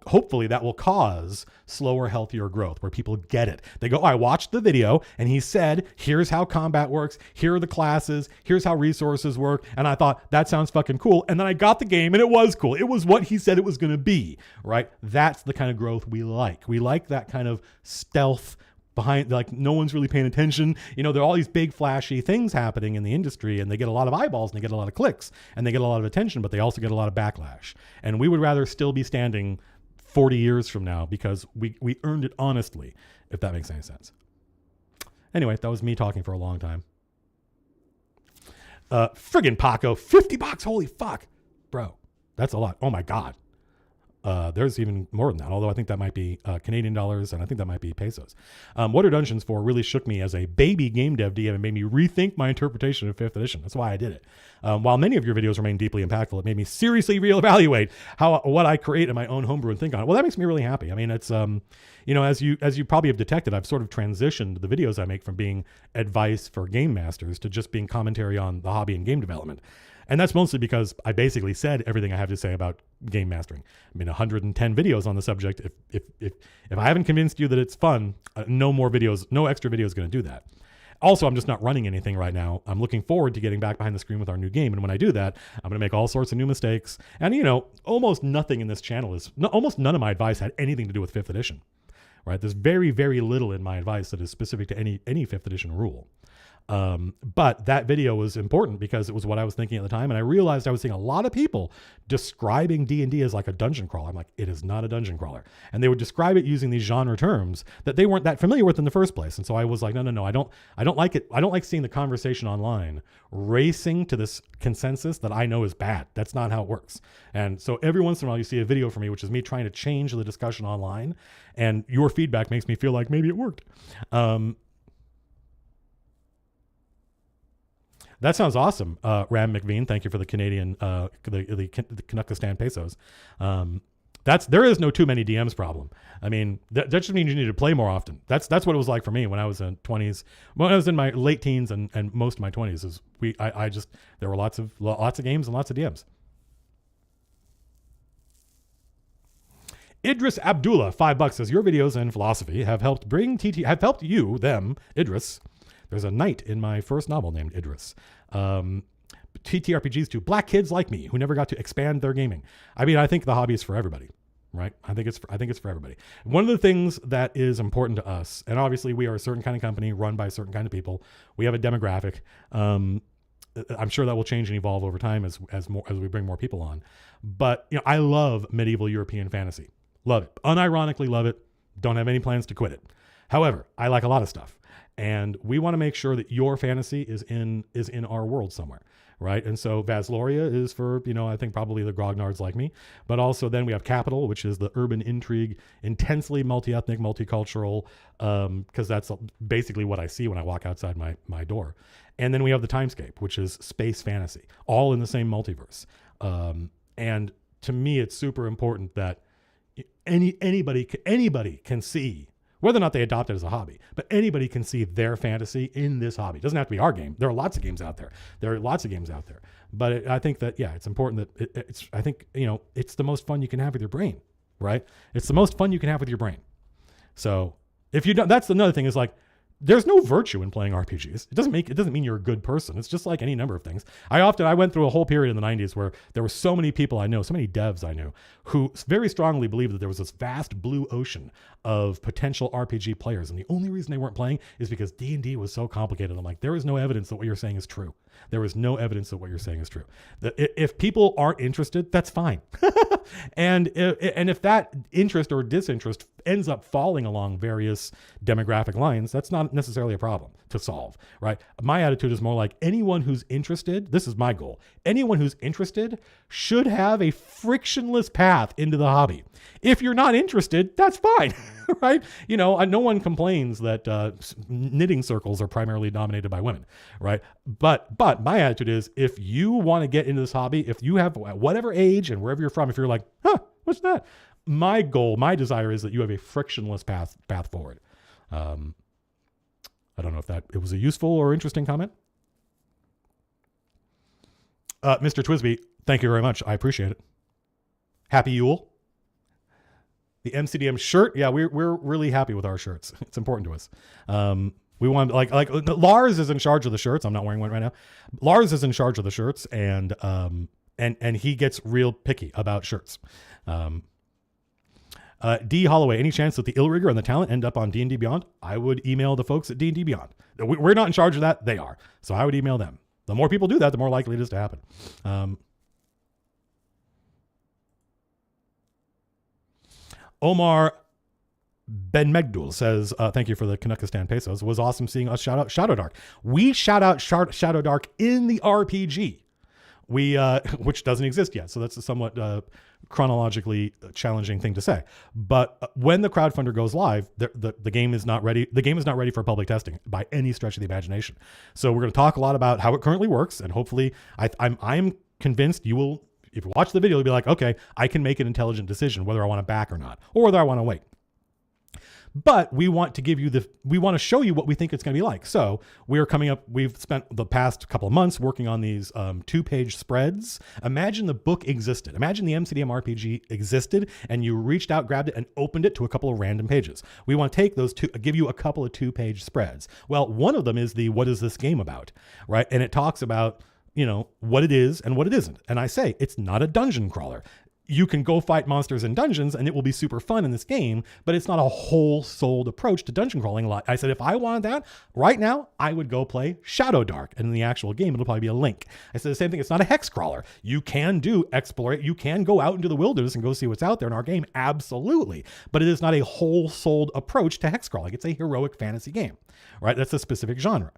hopefully that will cause slower, healthier growth where people get it. They go, I watched the video and he said, here's how combat works. Here are the classes. Here's how resources work. And I thought, that sounds fucking cool. And then I got the game and it was cool. It was what he said it was going to be, right? That's the kind of growth we like. We like that kind of stealth behind, like, no one's really paying attention. There are all these big flashy things happening in the industry, and they get a lot of eyeballs and they get a lot of clicks and they get a lot of attention, but they also get a lot of backlash. And we would rather still be standing 40 years from now because we earned it honestly, if that makes any sense. Anyway, that was me talking for a long time. Friggin' Paco, $50, holy fuck. Bro, that's a lot. Oh my God. There's even more than that, although I think that might be Canadian dollars, and I think that might be pesos. What Are Dungeons For really shook me as a baby game dev DM and made me rethink my interpretation of 5th edition. That's why I did it. While many of your videos remain deeply impactful, it made me seriously reevaluate what I create in my own homebrew and think on it. Well, that makes me really happy. I mean, it's as you probably have detected, I've sort of transitioned the videos I make from being advice for game masters to just being commentary on the hobby and game development. And that's mostly because I basically said everything I have to say about game mastering. I mean, 110 videos on the subject. If I haven't convinced you that it's fun, no extra video is going to do that. Also, I'm just not running anything right now. I'm looking forward to getting back behind the screen with our new game. And when I do that, I'm going to make all sorts of new mistakes. And, almost nothing in this channel almost none of my advice had anything to do with 5th edition. right? There's very, very little in my advice that is specific to any 5th edition rule. But that video was important because it was what I was thinking at the time. And I realized I was seeing a lot of people describing D&D as like a dungeon crawler. I'm like, it is not a dungeon crawler. And they would describe it using these genre terms that they weren't that familiar with in the first place. And so I was like, no, I don't like it. I don't like seeing the conversation online racing to this consensus that I know is bad. That's not how it works. And so every once in a while you see a video from me, which is me trying to change the discussion online, and your feedback makes me feel like maybe it worked. That sounds awesome, Ram McVean. Thank you for the Canadian, the Canuckistan pesos. There is no too many DMs problem. I mean, that just means you need to play more often. That's what it was like for me when I was in 20s. When I was in my late teens and most of my 20s, is there were lots of games and lots of DMs. Idris Abdullah, $5 says, your videos and philosophy have helped you, Idris. There's a knight in my first novel named Idris. TTRPGs to black kids like me who never got to expand their gaming. I mean, I think the hobby is for everybody, right? I think it's for everybody. One of the things that is important to us, and obviously we are a certain kind of company run by a certain kind of people. We have a demographic. I'm sure that will change and evolve over time as we bring more people on. But I love medieval European fantasy. Love it. Unironically love it. Don't have any plans to quit it. However, I like a lot of stuff. And we want to make sure that your fantasy is in our world somewhere, right? And so Vasloria is for, I think probably the grognards like me. But also then we have Capital, which is the urban intrigue, intensely multi-ethnic, multicultural, because that's basically what I see when I walk outside my door. And then we have the Timescape, which is space fantasy, all in the same multiverse. And to me, it's super important that anybody can see, whether or not they adopt it as a hobby, but anybody can see their fantasy in this hobby. It doesn't have to be our game. There are lots of games out there. But I think that, it's important that it's the most fun you can have with your brain, right? It's the most fun you can have with your brain. So if you don't, that's another thing is like, there's no virtue in playing RPGs. It doesn't mean you're a good person. It's just like any number of things. I went through a whole period in the 90s where there were so many people I know, so many devs I knew, who very strongly believed that there was this vast blue ocean of potential RPG players. And the only reason they weren't playing is because D&D was so complicated. I'm like, there is no evidence that what you're saying is true. There is no evidence that what you're saying is true. If people aren't interested, that's fine. And if that interest or disinterest ends up falling along various demographic lines, that's not necessarily a problem to solve, right? My attitude is more like anyone who's interested, this is my goal, anyone who's interested should have a frictionless path into the hobby. If you're not interested, that's fine, right? No one complains that knitting circles are primarily dominated by women, right? But my attitude is, if you want to get into this hobby, if you have whatever age and wherever you're from, if you're like, what's that? My goal, my desire is that you have a frictionless path forward. I don't know if it was a useful or interesting comment. Mr. Twisby, thank you very much. I appreciate it. Happy Yule. The MCDM shirt. Yeah, we're really happy with our shirts. It's important to us. We want like Lars is in charge of the shirts. I'm not wearing one right now. Lars is in charge of the shirts, and he gets real picky about shirts. D. Holloway, any chance that the Illrigger and the talent end up on D&D Beyond? I would email the folks at D&D Beyond. We're not in charge of that. They are. So I would email them. The more people do that, the more likely it is to happen. Omar Ben Megdul says, thank you for the Canuckistan pesos. It was awesome seeing us shout out Shadow Dark. We shout out Shadow Dark in the RPG. Which doesn't exist yet. So that's a somewhat chronologically challenging thing to say. But when the crowdfunder goes live, the game is not ready. The game is not ready for public testing by any stretch of the imagination. So we're going to talk a lot about how it currently works. And hopefully I'm convinced you will, if you watch the video, you'll be like, okay, I can make an intelligent decision whether I want to back or not, or whether I want to wait. But we want to show you what we think it's going to be like. So we've spent the past couple of months working on these 2-page spreads. Imagine the book existed. Imagine the MCDM RPG existed and you reached out, grabbed it and opened it to a couple of random pages. We want to take those give you a couple of 2-page spreads. Well, one of them is what is this game about, right? And it talks about, what it is and what it isn't. And I say, it's not a dungeon crawler. you can go fight monsters in dungeons and it will be super fun in this game, but it's not a whole-souled approach to dungeon crawling. I said, if I wanted that right now, I would go play Shadow Dark. And in the actual game, it'll probably be a link. I said the same thing. It's not a hex crawler. You can do explore. You can go out into the wilderness and go see what's out there in our game. Absolutely. But it is not a whole-souled approach to hex crawling. It's a heroic fantasy game, right? That's a specific genre.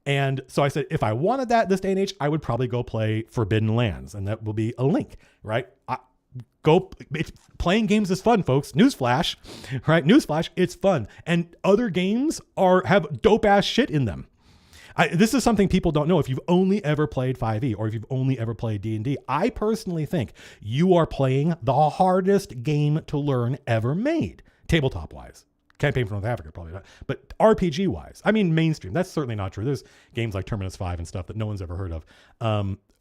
And so I said, if I wanted that this day and age, I would probably go play Forbidden Lands, and that will be a link, right? Playing games is fun, folks. Newsflash, right? Newsflash, it's fun. And other games have dope ass shit in them. This is something people don't know. If you've only ever played 5e or if you've only ever played D&D, I personally think you are playing the hardest game to learn ever made, tabletop wise. Campaign for North Africa, probably not. But RPG wise, I mean, mainstream, that's certainly not true. There's games like Terminus 5 and stuff that no one's ever heard of.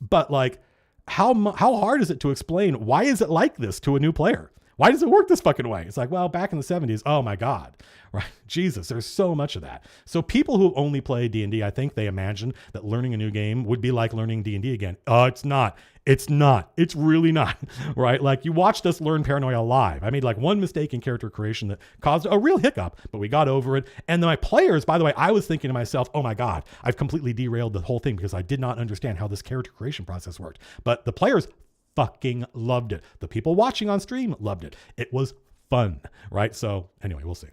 But like, how hard is it to explain why is it like this to a new player? Why does it work this fucking way? It's like, well, back in the 70s, oh my God, right? Jesus, there's so much of that. So people who only play D&D, I think they imagine that learning a new game would be like learning D&D again. Oh, it's not. It's not. It's really not, right? Like, you watched us learn Paranoia live. I made like one mistake in character creation that caused a real hiccup, but we got over it. And then my players, by the way, I was thinking to myself, oh my God, I've completely derailed the whole thing because I did not understand how this character creation process worked. But the players fucking loved it. The people watching on stream loved it. It was fun, right? So anyway, we'll see.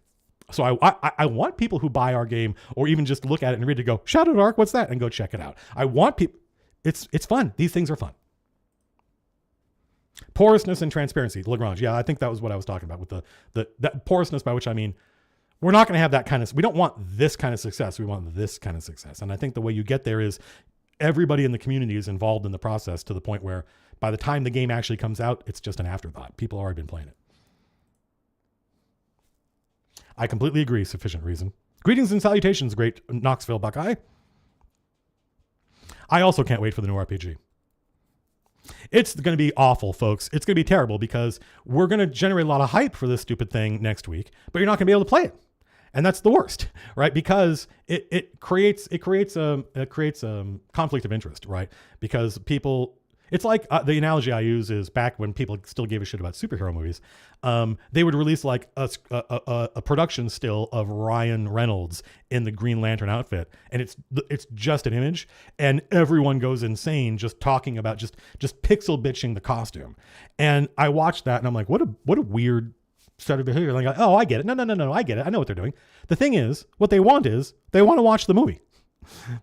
So I want people who buy our game or even just look at it and read it to go, Shadow Dark, what's that? And go check it out. I want people, it's fun. These things are fun. Porousness and transparency, Lagrange. Yeah, I think that was what I was talking about with that porousness, by which I mean, we're not going to have that kind of, we don't want this kind of success. We want this kind of success. And I think the way you get there is everybody in the community is involved in the process to the point where by the time the game actually comes out, it's just an afterthought. People have already been playing it. I completely agree. Sufficient reason. Greetings and salutations, great Knoxville Buckeye. I also can't wait for the new RPG. It's going to be awful, folks. It's going to be terrible because we're going to generate a lot of hype for this stupid thing next week, but you're not going to be able to play it. And that's the worst, right? Because it creates conflict of interest, right? Because people, it's like the analogy I use is back when people still gave a shit about superhero movies. They would release like a production still of Ryan Reynolds in the Green Lantern outfit, and it's just an image, and everyone goes insane just talking about just pixel bitching the costume. And I watched that, and I'm like, what a weird set of behavior. Like, oh, I get it. No, I get it. I know what they're doing. The thing is, what they want to watch the movie.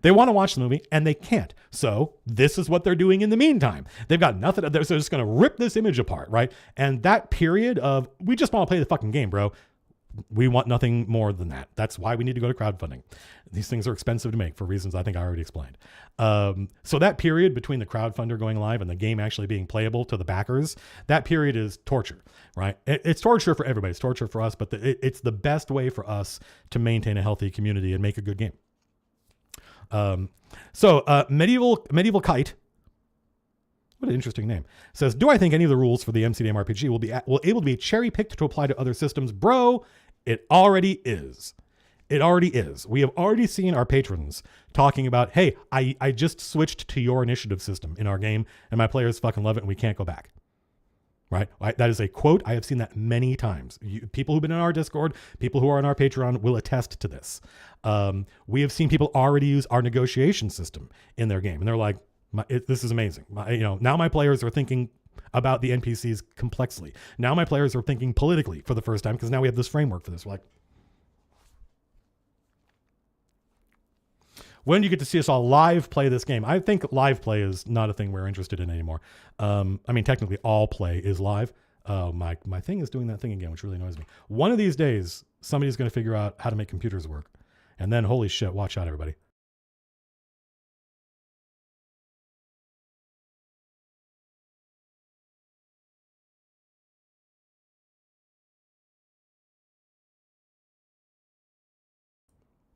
They want to watch the movie and they can't. So this is what they're doing in the meantime. They've got nothing. They're just going to rip this image apart, right? And that period of, we just want to play the fucking game, bro. We want nothing more than that. That's why we need to go to crowdfunding. These things are expensive to make for reasons I think I already explained. So that period between the crowdfunder going live and the game actually being playable to the backers, that period is torture, right? It's torture for everybody. It's torture for us, but it's the best way for us to maintain a healthy community and make a good game. Medieval Kite, what an interesting name, says, do I think any of the rules for the MCDM RPG will able to be cherry picked to apply to other systems? Bro, it already is. It already is. We have already seen our patrons talking about, hey, I just switched to your initiative system in our game and my players fucking love it and we can't go back. Right? That is a quote. I have seen that many times. People who've been in our Discord, people who are on our Patreon will attest to this. We have seen people already use our negotiation system in their game. And they're like, this is amazing. Now my players are thinking about the NPCs complexly. Now my players are thinking politically for the first time because now we have this framework for this. We're like, when do you get to see us all live play this game? I think live play is not a thing we're interested in anymore. Technically all play is live. My thing is doing that thing again, which really annoys me. One of these days, somebody's going to figure out how to make computers work. And then, holy shit, watch out, everybody.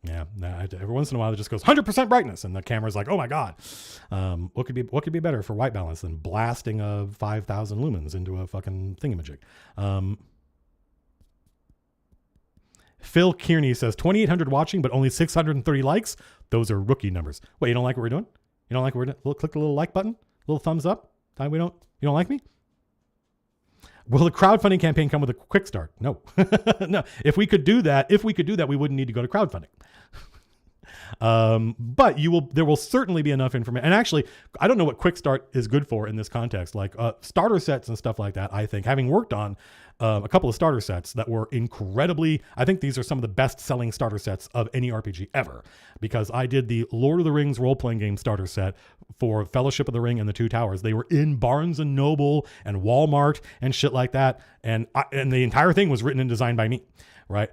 Yeah, every once in a while it just goes 100% brightness, and the camera's like, "Oh my god, what could be better for white balance than blasting a 5,000 lumens into a fucking thingamajig?" Phil Kearney says 2,800 watching, but only 630 likes. Those are rookie numbers. Wait, you don't like what we're doing? You don't like what we're doing? Click the little like button, little thumbs up. You don't like me? Will the crowdfunding campaign come with a quick start? No. No. If we could do that, we wouldn't need to go to crowdfunding. But there will certainly be enough information. And actually, I don't know what quick start is good for in this context, like starter sets and stuff like that. I think, having worked on a couple of starter sets that were I think these are some of the best selling starter sets of any RPG ever, because I did the Lord of the Rings role-playing game starter set for Fellowship of the Ring and the Two Towers. They were in Barnes and Noble and Walmart and shit like that. And the entire thing was written and designed by me, right?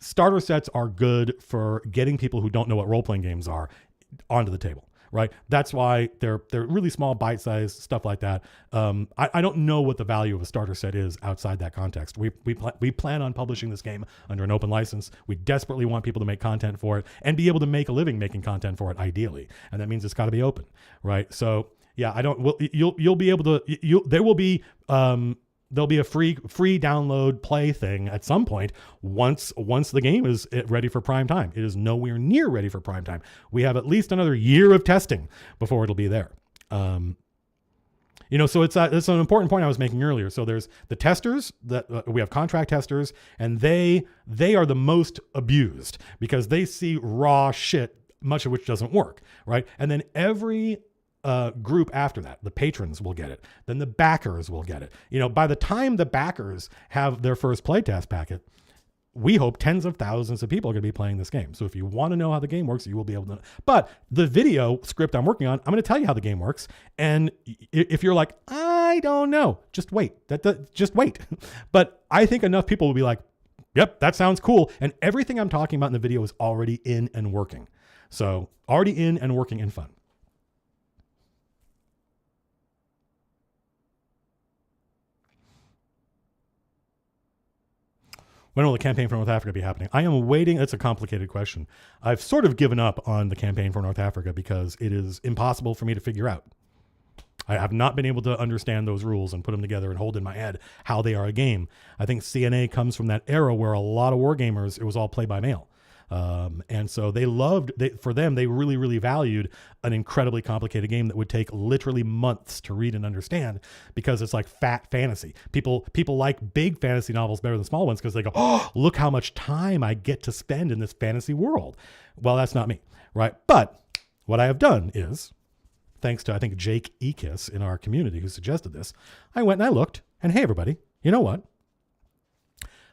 Starter sets are good for getting people who don't know what role-playing games are onto the table, right? That's why they're really small, bite-sized, stuff like that. I don't know what the value of a starter set is outside that context. We plan on publishing this game under an open license. We desperately want people to make content for it and be able to make a living making content for it, ideally. And that means it's got to be open, right? So yeah, you'll be able to, there will be, there'll be a free download play thing at some point once the game is ready for prime time. It is nowhere near ready for prime time. We have at least another year of testing before it'll be there. So it's an important point I was making earlier. So there's the testers that we have contract testers, and they are the most abused because they see raw shit, much of which doesn't work, right? And then every group after that, the patrons will get it. Then the backers will get it. By the time the backers have their first playtest packet, we hope tens of thousands of people are going to be playing this game. So if you want to know how the game works, you will be able to. But the video script I'm working on, I'm going to tell you how the game works. And if you're like, I don't know, just wait. Just wait. But I think enough people will be like, yep, that sounds cool. And everything I'm talking about in the video is already in and working. So already in and working and fun. When will the campaign for North Africa be happening? I am waiting. That's a complicated question. I've sort of given up on the campaign for North Africa because it is impossible for me to figure out. I have not been able to understand those rules and put them together and hold in my head how they are a game. I think CNA comes from that era where a lot of wargamers, it was all play by mail. And so they really, really valued an incredibly complicated game that would take literally months to read and understand because it's like fat fantasy. People like big fantasy novels better than small ones because they go, oh, look how much time I get to spend in this fantasy world. Well, that's not me, right? But what I have done is, thanks to, I think, Jake Ekis in our community who suggested this, I went and I looked and, hey, everybody, you know what?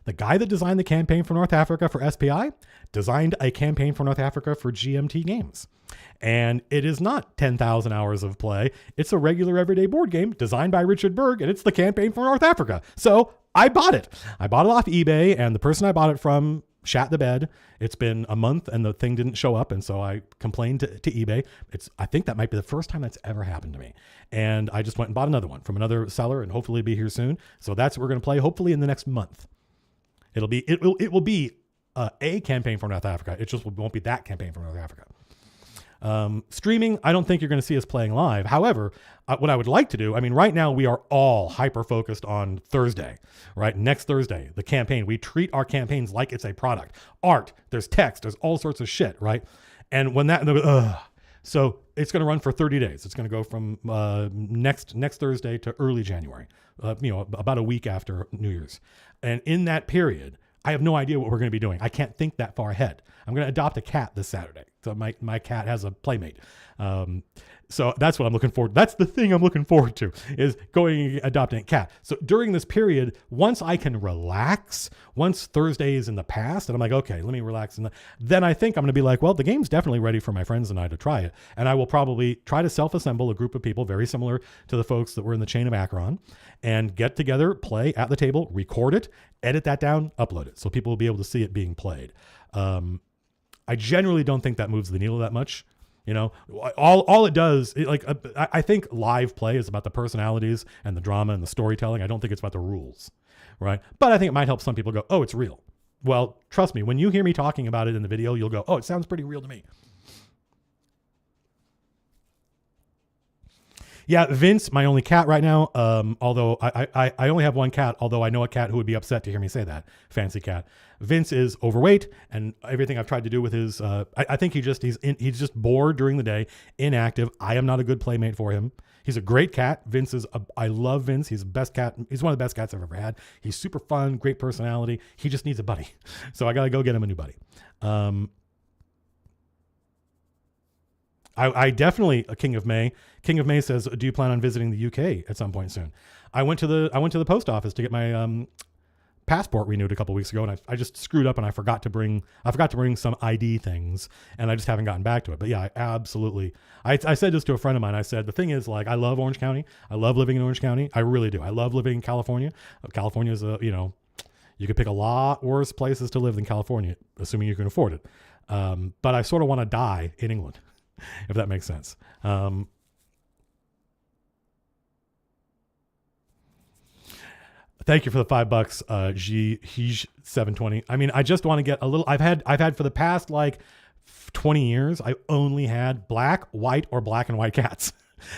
The guy that designed the campaign for North Africa for SPI designed a campaign for North Africa for GMT Games. And it is not 10,000 hours of play. It's a regular everyday board game designed by Richard Berg, and it's the campaign for North Africa. So I bought it. I bought it off eBay, and the person I bought it from shat the bed. It's been a month and the thing didn't show up. And so I complained to eBay. I think that might be the first time that's ever happened to me. And I just went and bought another one from another seller and hopefully it'll be here soon. So that's what we're going to play hopefully in the next month. It will be a campaign for North Africa. It just won't be that campaign for North Africa. Streaming, I don't think you're going to see us playing live. However, what I would like to do, I mean, right now we are all hyper-focused on Thursday, right? Next Thursday, the campaign. We treat our campaigns like it's a product. Art, there's text, there's all sorts of shit, right? And when so it's going to run for 30 days. It's going to go from next Thursday to early January, about a week after New Year's. And in that period, I have no idea what we're going to be doing. I can't think that far ahead. I'm going to adopt a cat this Saturday. So my cat has a playmate. So that's what I'm looking forward to. That's the thing I'm looking forward to, is going and adopting a cat. So during this period, once I can relax, once Thursday is in the past, and I'm like, okay, let me relax. And then I think I'm going to be like, well, the game's definitely ready for my friends and I to try it. And I will probably try to self-assemble a group of people very similar to the folks that were in the Chain of Acheron and get together, play at the table, record it, edit that down, upload it. So people will be able to see it being played. I generally don't think that moves the needle that much. All it does, I think live play is about the personalities and the drama and the storytelling. I don't think it's about the rules, right? But I think it might help some people go, oh, it's real. Well, trust me, when you hear me talking about it in the video, you'll go, oh, it sounds pretty real to me. Yeah, Vince, my only cat right now, although I only have one cat, although I know a cat who would be upset to hear me say that, Fancy Cat. Vince is overweight, and everything I've tried to do with his, I think he's just bored during the day, inactive. I am not a good playmate for him. He's a great cat. I love Vince. He's the best cat. He's one of the best cats I've ever had. He's super fun, great personality. He just needs a buddy. So I got to go get him a new buddy. I definitely, King of May says, do you plan on visiting the UK at some point soon? I went to the post office to get my passport renewed a couple weeks ago, and I just screwed up and I forgot to bring some ID things, and I just haven't gotten back to it. But yeah, I said this to a friend of mine. I said, the thing is, like, I love Orange County. I love living in Orange County. I really do. I love living in California. California is you could pick a lot worse places to live than California, assuming you can afford it. But I sort of want to die in England, if that makes sense. Thank you for the $5. He's 720. I mean, I just want to get a little. I've had for the past like 20 years, I only had black, white, or black and white cats.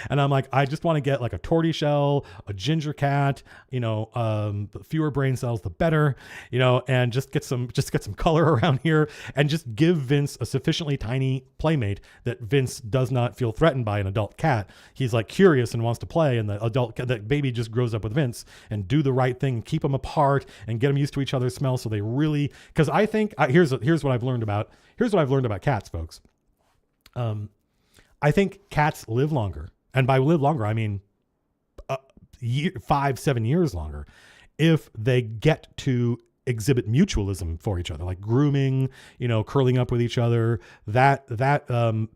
And I'm like, I just want to get like a tortoiseshell, a ginger cat, the fewer brain cells, the better, and just get some color around here, and just give Vince a sufficiently tiny playmate that Vince does not feel threatened by an adult cat. He's like curious and wants to play, and the baby just grows up with Vince, and do the right thing, keep them apart and get them used to each other's smells. So they really, because I think here's what I've learned about cats, folks. I think cats live longer. And by live longer, I mean 5-7 years longer, if they get to exhibit mutualism for each other, like grooming, curling up with each other, that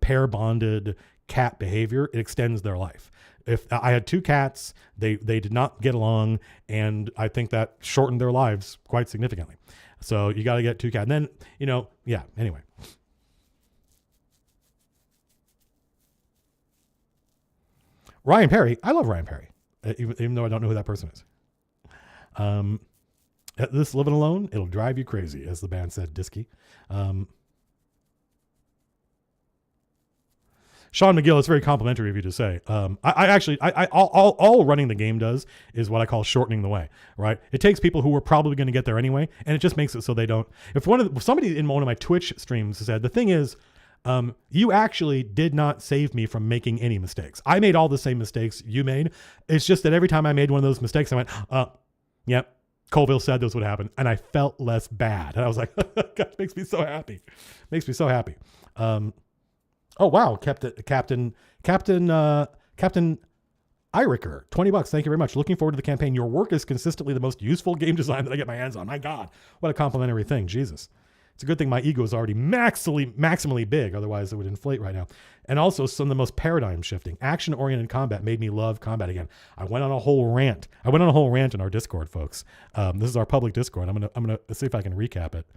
pair bonded cat behavior, it extends their life. If I had 2 cats, they did not get along, and I think that shortened their lives quite significantly. So you got to get 2 cats. And then, yeah, anyway. Ryan Perry. I love Ryan Perry, even though I don't know who that person is. This living alone, it'll drive you crazy, as the band said, Disky. Sean McGill, it's very complimentary of you to say. All running the game does is what I call shortening the way, right? It takes people who were probably going to get there anyway, and it just makes it so they don't. If somebody in one of my Twitch streams said, the thing is, you actually did not save me from making any mistakes. I made all the same mistakes you made. It's just that every time I made one of those mistakes, I went, yep, Colville said this would happen. And I felt less bad. And I was like, God, it makes me so happy. Oh, wow. Captain Iriker, $20. Thank you very much. Looking forward to the campaign. Your work is consistently the most useful game design that I get my hands on. My God, what a complimentary thing. Jesus. It's a good thing my ego is already maximally big. Otherwise it would inflate right now. And also some of the most paradigm shifting action-oriented combat made me love combat again. I went on a whole rant in our Discord, folks. This is our public Discord. I'm going to see if I can recap it.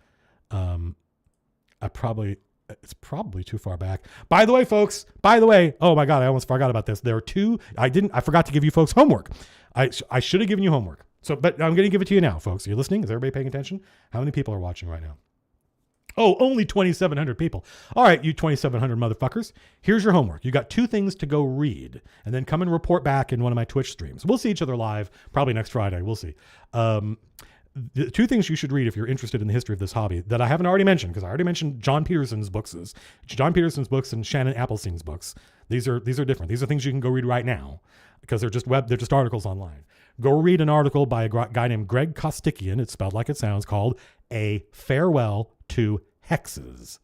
It's probably too far back. By the way, folks, oh my God, I almost forgot about this. There are 2. I forgot to give you folks homework. I should have given you homework. But I'm going to give it to you now, folks. Are you listening? Is everybody paying attention? How many people are watching right now? Oh, only 2,700 people. All right, you 2,700 motherfuckers. Here's your homework. You got 2 things to go read, and then come and report back in one of my Twitch streams. We'll see each other live, probably next Friday. We'll see. The 2 things you should read if you're interested in the history of this hobby that I haven't already mentioned, because I already mentioned John Peterson's books and Shannon Applestein's books. These are different. These are things you can go read right now, because they're just articles online. Go read an article by a guy named Greg Kostikian. It's spelled like it sounds, called A Farewell to Hexes.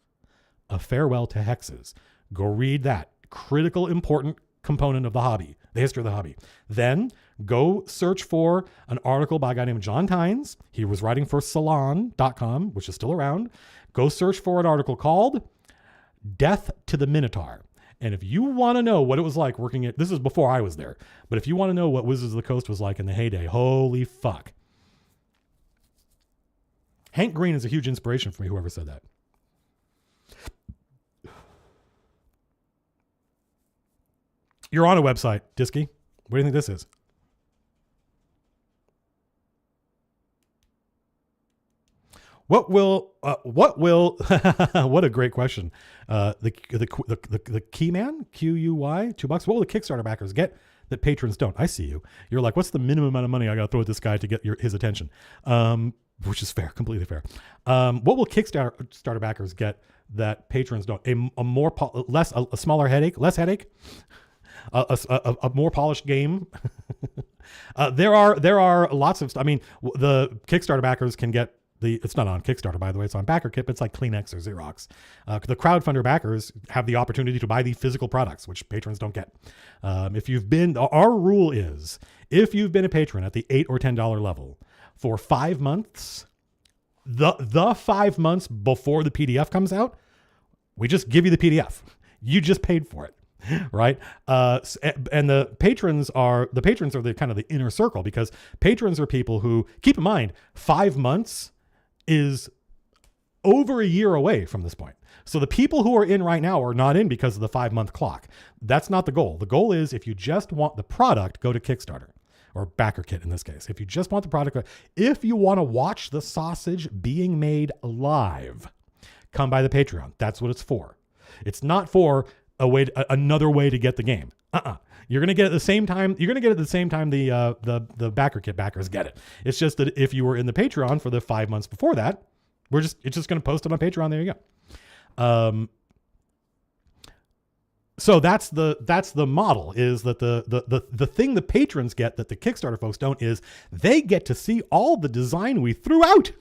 A Farewell to Hexes. Go read that. Critical, important component of the hobby, the history of the hobby. Then go search for an article by a guy named John Tynes. He was writing for Salon.com, which is still around. Go search for an article called Death to the Minotaur. And if you want to know what it was like working at, this is before I was there, but if you want to know what Wizards of the Coast was like in the heyday, holy fuck. Hank Green is a huge inspiration for me, whoever said that. You're on a website, Disky. What do you think this is? What a great question. The key man, QUY, $2. What will the Kickstarter backers get that patrons don't? I see you. You're like, what's the minimum amount of money I got to throw at this guy to get his attention? Which is fair, completely fair. What will Kickstarter backers get that patrons don't? A smaller headache, less headache? a more polished game. There are lots of, I mean, the Kickstarter backers can get it's not on Kickstarter, by the way, it's on BackerKit, but it's like Kleenex or Xerox. The crowdfunder backers have the opportunity to buy the physical products, which patrons don't get. Our rule is, if you've been a patron at the $8 or $10 level for 5 months, the 5 months before the PDF comes out, we just give you the PDF. You just paid for it. Right. And the patrons are the kind of the inner circle, because patrons are people who, keep in mind, 5 months is over a year away from this point. So the people who are in right now are not in because of the 5 month clock. That's not the goal. The goal is, if you just want the product, go to Kickstarter or BackerKit in this case. If you just want the product, if you want to watch the sausage being made live, come by the Patreon. That's what it's for. It's not for another way to get the game. You're gonna get it at the same time. You're gonna get it at the same time the BackerKit backers get it. It's just that if you were in the Patreon for the 5 months before that, it's just gonna post it on Patreon. There you go. So that's the model, is that the thing the patrons get that the Kickstarter folks don't is they get to see all the design we threw out.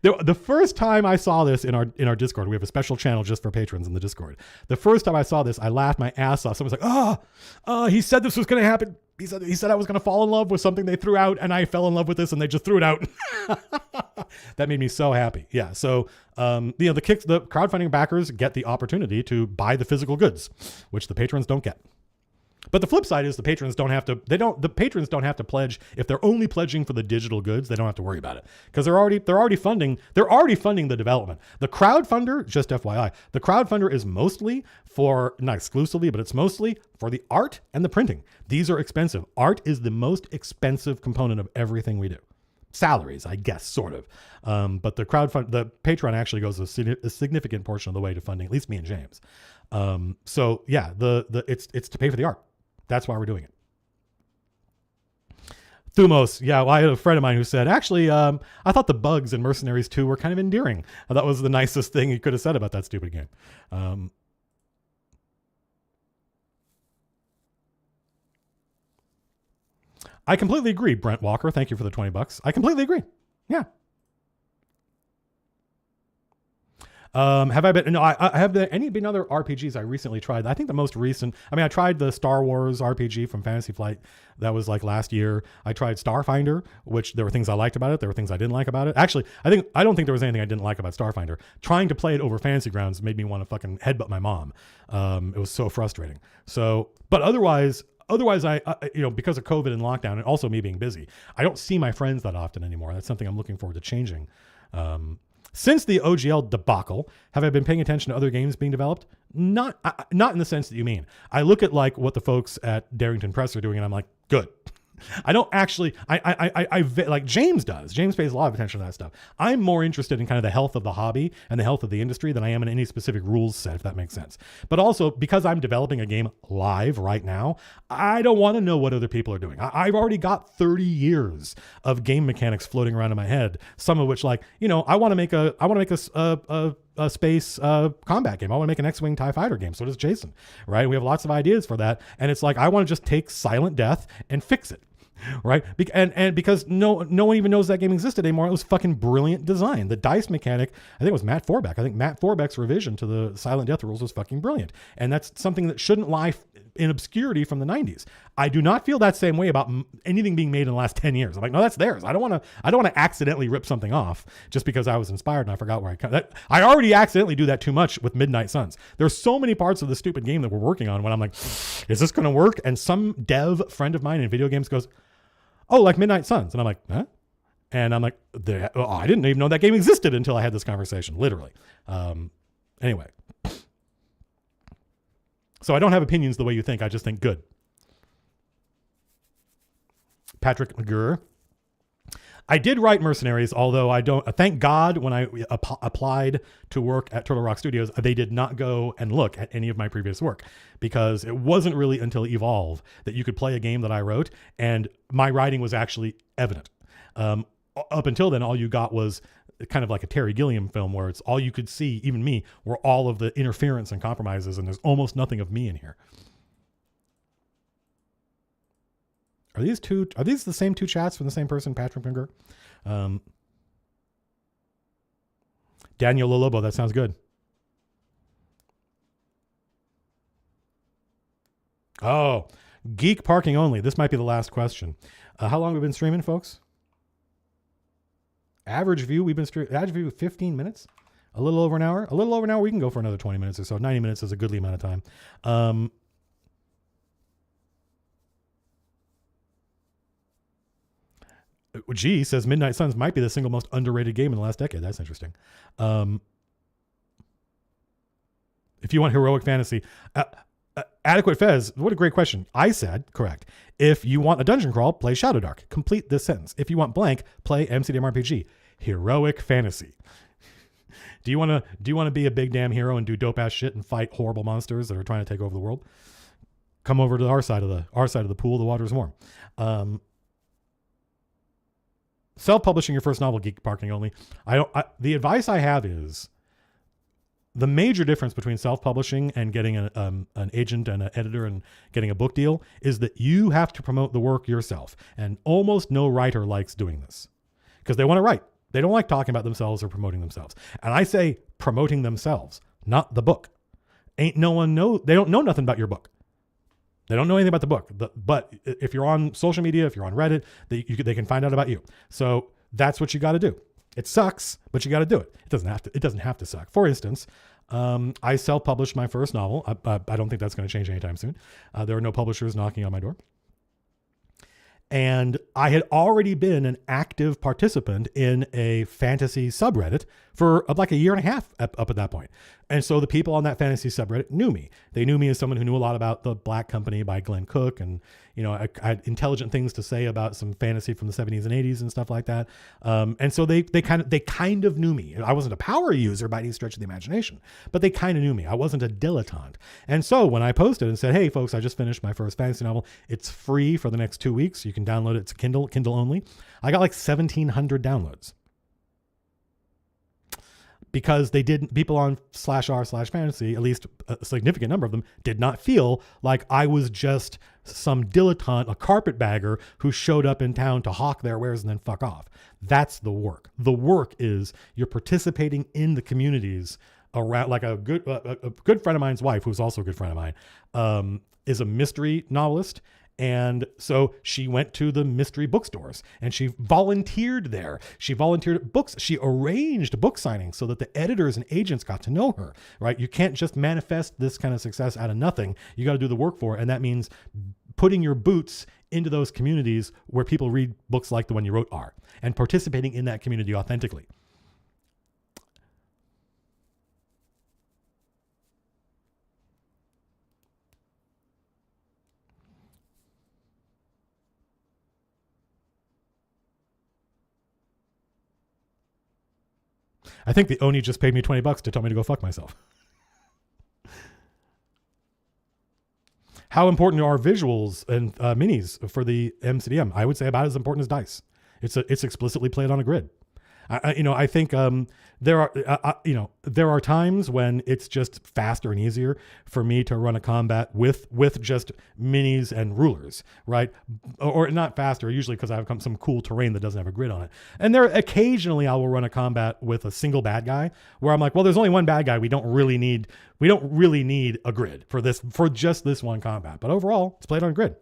The first time I saw this in our Discord, we have a special channel just for patrons in the Discord. The first time I saw this, I laughed my ass off. Someone's like, he said this was going to happen. He said I was going to fall in love with something they threw out, and I fell in love with this, and they just threw it out. That made me so happy. Yeah. So, the crowdfunding backers get the opportunity to buy the physical goods, which the patrons don't get. But the flip side is the patrons don't have to pledge. If they're only pledging for the digital goods, they don't have to worry about it, because they're already funding the development. The crowdfunder, just FYI, the crowdfunder is mostly for, not exclusively, but it's mostly for the art and the printing. These are expensive. Art is the most expensive component of everything we do. Salaries, I guess, sort of. But the Patreon actually goes a significant portion of the way to funding, at least me and James. So yeah, it's to pay for the art. That's why we're doing it. Thumos, yeah, well, I had a friend of mine who said, actually, I thought the bugs in Mercenaries 2 were kind of endearing. That was the nicest thing he could have said about that stupid game. I completely agree, Brent Walker. Thank you for the $20. I completely agree. Yeah. Have I been? No, I have any been other RPGs I recently tried. I think the most recent, I tried the Star Wars RPG from Fantasy Flight. That was like last year. I tried Starfinder, which there were things I liked about it. There were things I didn't like about it. Actually, I don't think there was anything I didn't like about Starfinder. Trying to play it over Fantasy Grounds made me want to fucking headbutt my mom. It was so frustrating. So, but otherwise, I because of COVID and lockdown, and also me being busy, I don't see my friends that often anymore. That's something I'm looking forward to changing. Since the OGL debacle, have I been paying attention to other games being developed? Not in the sense that you mean. I look at like what the folks at Darrington Press are doing, and I'm like, good. I don't actually, I like James does. James pays a lot of attention to that stuff. I'm more interested in kind of the health of the hobby and the health of the industry than I am in any specific rules set, if that makes sense. But also, because I'm developing a game live right now, I don't want to know what other people are doing. I've already got 30 years of game mechanics floating around in my head, some of which, like, I want to make a space combat game. I want to make an X-Wing TIE fighter game. So does Jason, right? We have lots of ideas for that. And it's like, I want to just take Silent Death and fix it. Right. And because no one even knows that game existed anymore. It was fucking brilliant design. The dice mechanic, I think it was Matt Forbeck. I think Matt Forbeck's revision to the Silent Death rules was fucking brilliant. And that's something that shouldn't lie in obscurity from the 90s. I do not feel that same way about anything being made in the last 10 years. I'm like, no, that's theirs. I don't want to accidentally rip something off just because I was inspired and I forgot where I already accidentally do that too much with Midnight Suns. There's so many parts of the stupid game that we're working on when I'm like, is this going to work? And some dev friend of mine in video games goes, oh, like Midnight Suns. And I'm like, huh? And I'm like, I didn't even know that game existed until I had this conversation, literally. Anyway. So I don't have opinions the way you think. I just think good. Patrick McGurr. I did write Mercenaries, although I don't, thank God when I applied to work at Turtle Rock Studios, they did not go and look at any of my previous work, because it wasn't really until Evolve that you could play a game that I wrote, and my writing was actually evident. Up until then, all you got was kind of like a Terry Gilliam film, where it's all you could see, even me, were all of the interference and compromises, and there's almost nothing of me in here. Are these the same two chats from the same person, Patrick Finger? Daniel Lolobo, that sounds good. Oh, geek parking only. This might be the last question. How long have we been streaming, folks? Average view, average view 15 minutes. A little over an hour. We can go for another 20 minutes or so. 90 minutes is a goodly amount of time. G says Midnight Suns might be the single most underrated game in the last decade. That's interesting. If you want heroic fantasy, Adequate Fez, what a great question. I said, correct. If you want a dungeon crawl, play Shadow Dark. Complete this sentence. If you want blank, play MCDM RPG. Heroic fantasy. Do you want to be a big damn hero and do dope ass shit and fight horrible monsters that are trying to take over the world? Come over to our side of the pool. The water's warm. Self-publishing your first novel, geek parking only. The advice I have is the major difference between self-publishing and getting an agent and an editor and getting a book deal is that you have to promote the work yourself. And almost no writer likes doing this because they want to write. They don't like talking about themselves or promoting themselves. And I say promoting themselves, not the book. They don't know nothing about your book. They don't know anything about the book. But if you're on social media, if you're on Reddit, they can find out about you. So that's what you got to do. It sucks, but you got to do it. It doesn't have to suck. For instance, I self-published my first novel. I don't think that's going to change anytime soon. There are no publishers knocking on my door. And I had already been an active participant in a fantasy subreddit for like a year and a half up at that point. And so the people on that fantasy subreddit knew me. They knew me as someone who knew a lot about The Black Company by Glenn Cook. And, I had intelligent things to say about some fantasy from the 70s and 80s and stuff like that. And so they kind of knew me. I wasn't a power user by any stretch of the imagination, but they kind of knew me. I wasn't a dilettante. And so when I posted and said, hey folks, I just finished my first fantasy novel. It's free for the next 2 weeks. You can download it. It's Kindle only. I got like 1,700 downloads. Because people on /r/fantasy, at least a significant number of them, did not feel like I was just some dilettante, a carpetbagger who showed up in town to hawk their wares and then fuck off. That's the work. The work is you're participating in the communities around. Like a good friend of mine's wife, who's also a good friend of mine, is a mystery novelist. And so she went to the mystery bookstores and she volunteered there. She volunteered at books. She arranged book signings so that the editors and agents got to know her, right? You can't just manifest this kind of success out of nothing. You got to do the work for it. And that means putting your boots into those communities where people read books like the one you wrote are, and participating in that community authentically. I think the Oni just paid me $20 to tell me to go fuck myself. How important are visuals and minis for the MCDM? I would say about as important as dice. It's explicitly played on a grid. I think there are times when it's just faster and easier for me to run a combat with just minis and rulers, right? Or not faster, usually because I have some cool terrain that doesn't have a grid on it. And occasionally I will run a combat with a single bad guy where I'm like, well, there's only one bad guy. We don't really need a grid for just this one combat. But overall, it's played on a grid.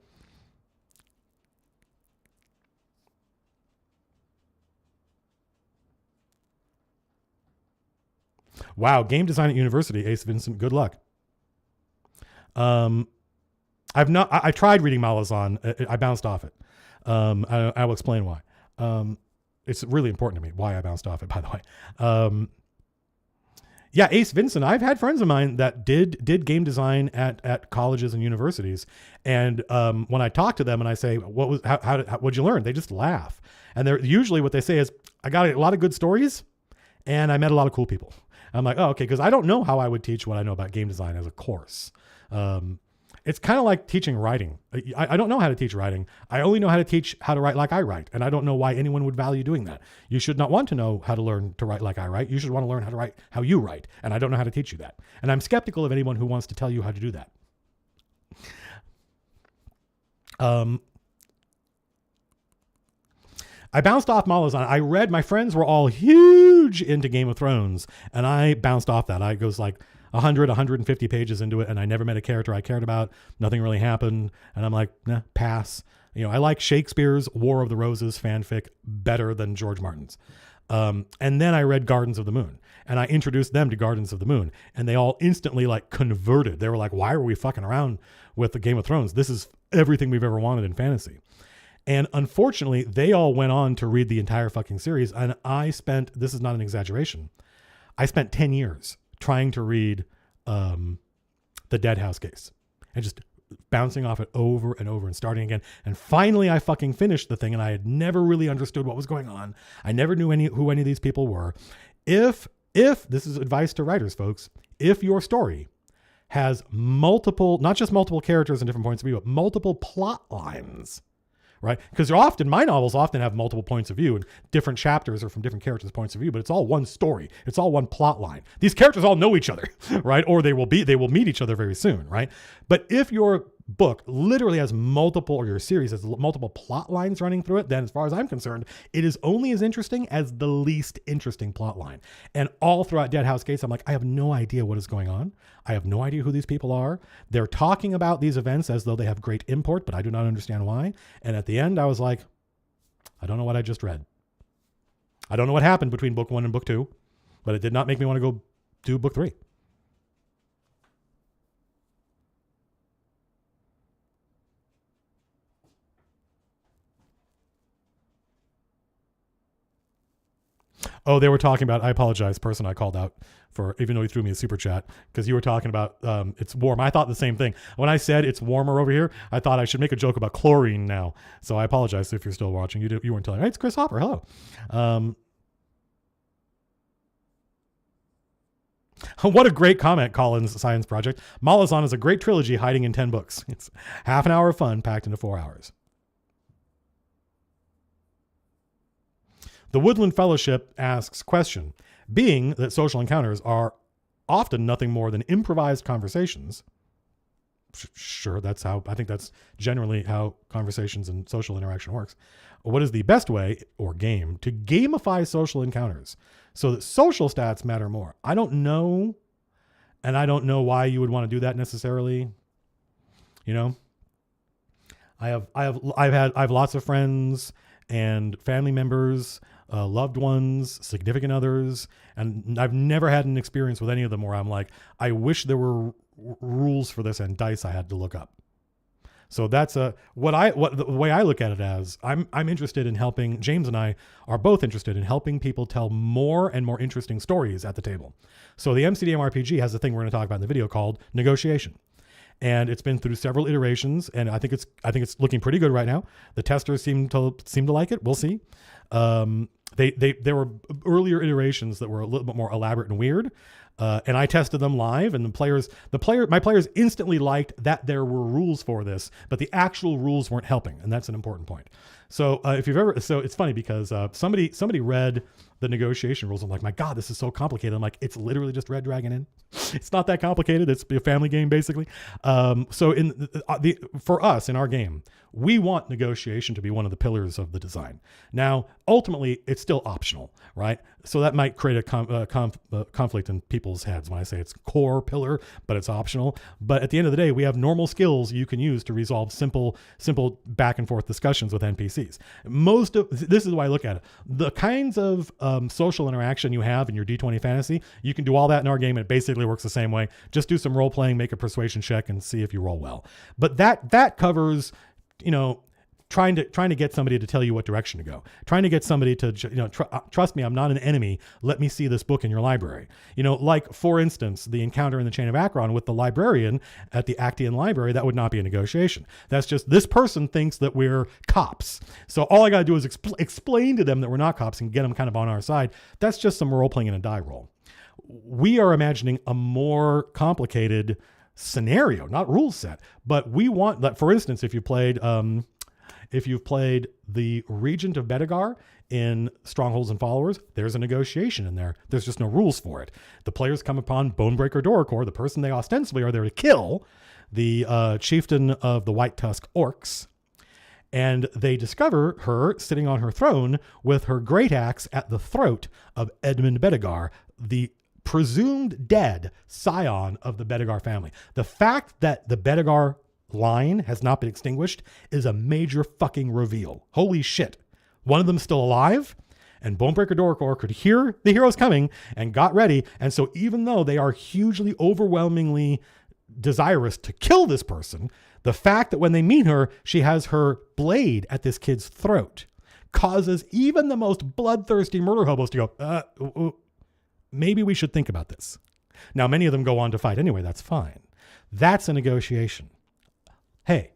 Wow, game design at university, Ace Vincent. Good luck. I tried reading Malazan. I bounced off it. I will explain why. It's really important to me why I bounced off it, by the way. Yeah, Ace Vincent. I've had friends of mine that did game design at colleges and universities, and when I talk to them and I say, what'd you learn? They just laugh, and they're usually what they say is, I got a lot of good stories, and I met a lot of cool people. I'm like, oh, okay, because I don't know how I would teach what I know about game design as a course. It's kind of like teaching writing. I don't know how to teach writing. I only know how to teach how to write like I write, and I don't know why anyone would value doing that. You should not want to know how to learn to write like I write. You should want to learn how to write how you write, and I don't know how to teach you that. And I'm skeptical of anyone who wants to tell you how to do that. I bounced off Malazan. I read, my friends were all huge into Game of Thrones, and I bounced off that. I goes like 100, 150 pages into it, and I never met a character I cared about. Nothing really happened. And I'm like, nah, pass. You know, I like Shakespeare's War of the Roses fanfic better than George Martin's. And then I read Gardens of the Moon, and I introduced them to Gardens of the Moon, and they all instantly like converted. They were like, why are we fucking around with the Game of Thrones? This is everything we've ever wanted in fantasy. And unfortunately, they all went on to read the entire fucking series. And I spent, this is not an exaggeration, I spent 10 years trying to read The Dead House Case and just bouncing off it over and over and starting again. And finally, I fucking finished the thing, and I had never really understood what was going on. I never knew who any of these people were. If this is advice to writers, folks, if your story has multiple, not just multiple characters and different points of view, but multiple plot lines, right? Because my novels often have multiple points of view, and different chapters are from different characters' points of view, but it's all one story. It's all one plot line. These characters all know each other, right? Or they will meet each other very soon, right? But if your book literally has multiple, or your series has multiple plot lines running through it, then as far as I'm concerned, it is only as interesting as the least interesting plot line. And all throughout Dead House Case, I'm like, I have no idea what is going on. I have no idea who these people are. They're talking about these events as though they have great import, but I do not understand why. And at the end, I was like, I don't know what I just read. I don't know what happened between book 1 and book 2, but it did not make me want to go do book 3. Oh, they were talking about, I apologize, person I called out for, even though he threw me a super chat, because you were talking about it's warm. I thought the same thing. When I said it's warmer over here, I thought I should make a joke about chlorine now. So I apologize if you're still watching. You weren't telling. Hey, it's Chris Hopper. Hello. What a great comment, Collins Science Project. Malazan is a great trilogy hiding in 10 books. It's half an hour of fun packed into 4 hours. The Woodland Fellowship asks, question, being that social encounters are often nothing more than improvised conversations. Sure, I think that's generally how conversations and social interaction works. What is the best way, or game, to gamify social encounters so that social stats matter more? I don't know, and I don't know why you would want to do that necessarily. You know, I have lots of friends and family members, loved ones, significant others, and I've never had an experience with any of them where I'm like, I wish there were rules for this and dice I had to look up. So that's the way I look at it as, I'm interested in helping. James and I are both interested in helping people tell more and more interesting stories at the table. So the MCDM RPG has a thing we're going to talk about in the video called negotiation. And it's been through several iterations, and I think it's looking pretty good right now. The testers seem to like it. We'll see. There were earlier iterations that were a little bit more elaborate and weird, and I tested them live. And my players instantly liked that there were rules for this, but the actual rules weren't helping, and that's an important point. So it's funny because somebody read the negotiation rules. I'm like, my God, this is so complicated. I'm like, it's literally just Red Dragon Inn. It's not that complicated. It's a family game, basically. So for us in our game, we want negotiation to be one of the pillars of the design. Now, ultimately, it's still optional, right? So that might create a conflict in people's heads when I say it's core pillar, but it's optional. But at the end of the day, we have normal skills you can use to resolve simple back and forth discussions with NPCs. This is the way I look at it. The kinds of social interaction you have in your D20 fantasy, you can do all that in our game, and it basically works the same way. Just do some role playing, make a persuasion check, and see if you roll well. But that covers, trying to get somebody to tell you what direction to go, trying to get somebody to, trust me, I'm not an enemy. Let me see this book in your library. Like, for instance, the encounter in the Chain of Akron with the librarian at the Actian library, that would not be a negotiation. That's just, this person thinks that we're cops. So all I got to do is explain to them that we're not cops and get them kind of on our side. That's just some role playing in a die roll. We are imagining a more complicated scenario, not rule set, but we want that. For instance, if you've played the Regent of Bedegar in Strongholds and Followers, there's a negotiation in there. There's just no rules for it. The players come upon Bonebreaker Doricor, the person they ostensibly are there to kill, the chieftain of the White Tusk Orcs. And they discover her sitting on her throne with her great axe at the throat of Edmund Bedegar, the presumed dead scion of the Bedegar family. The fact that the Bedegar line has not been extinguished is a major fucking reveal. Holy shit. One of them's still alive, and Bonebreaker Dorkor could hear the heroes coming and got ready. And so even though they are hugely, overwhelmingly desirous to kill this person, the fact that when they meet her, she has her blade at this kid's throat causes even the most bloodthirsty murder hobos to go, maybe we should think about this. Now, many of them go on to fight anyway. That's fine. That's a negotiation. Hey,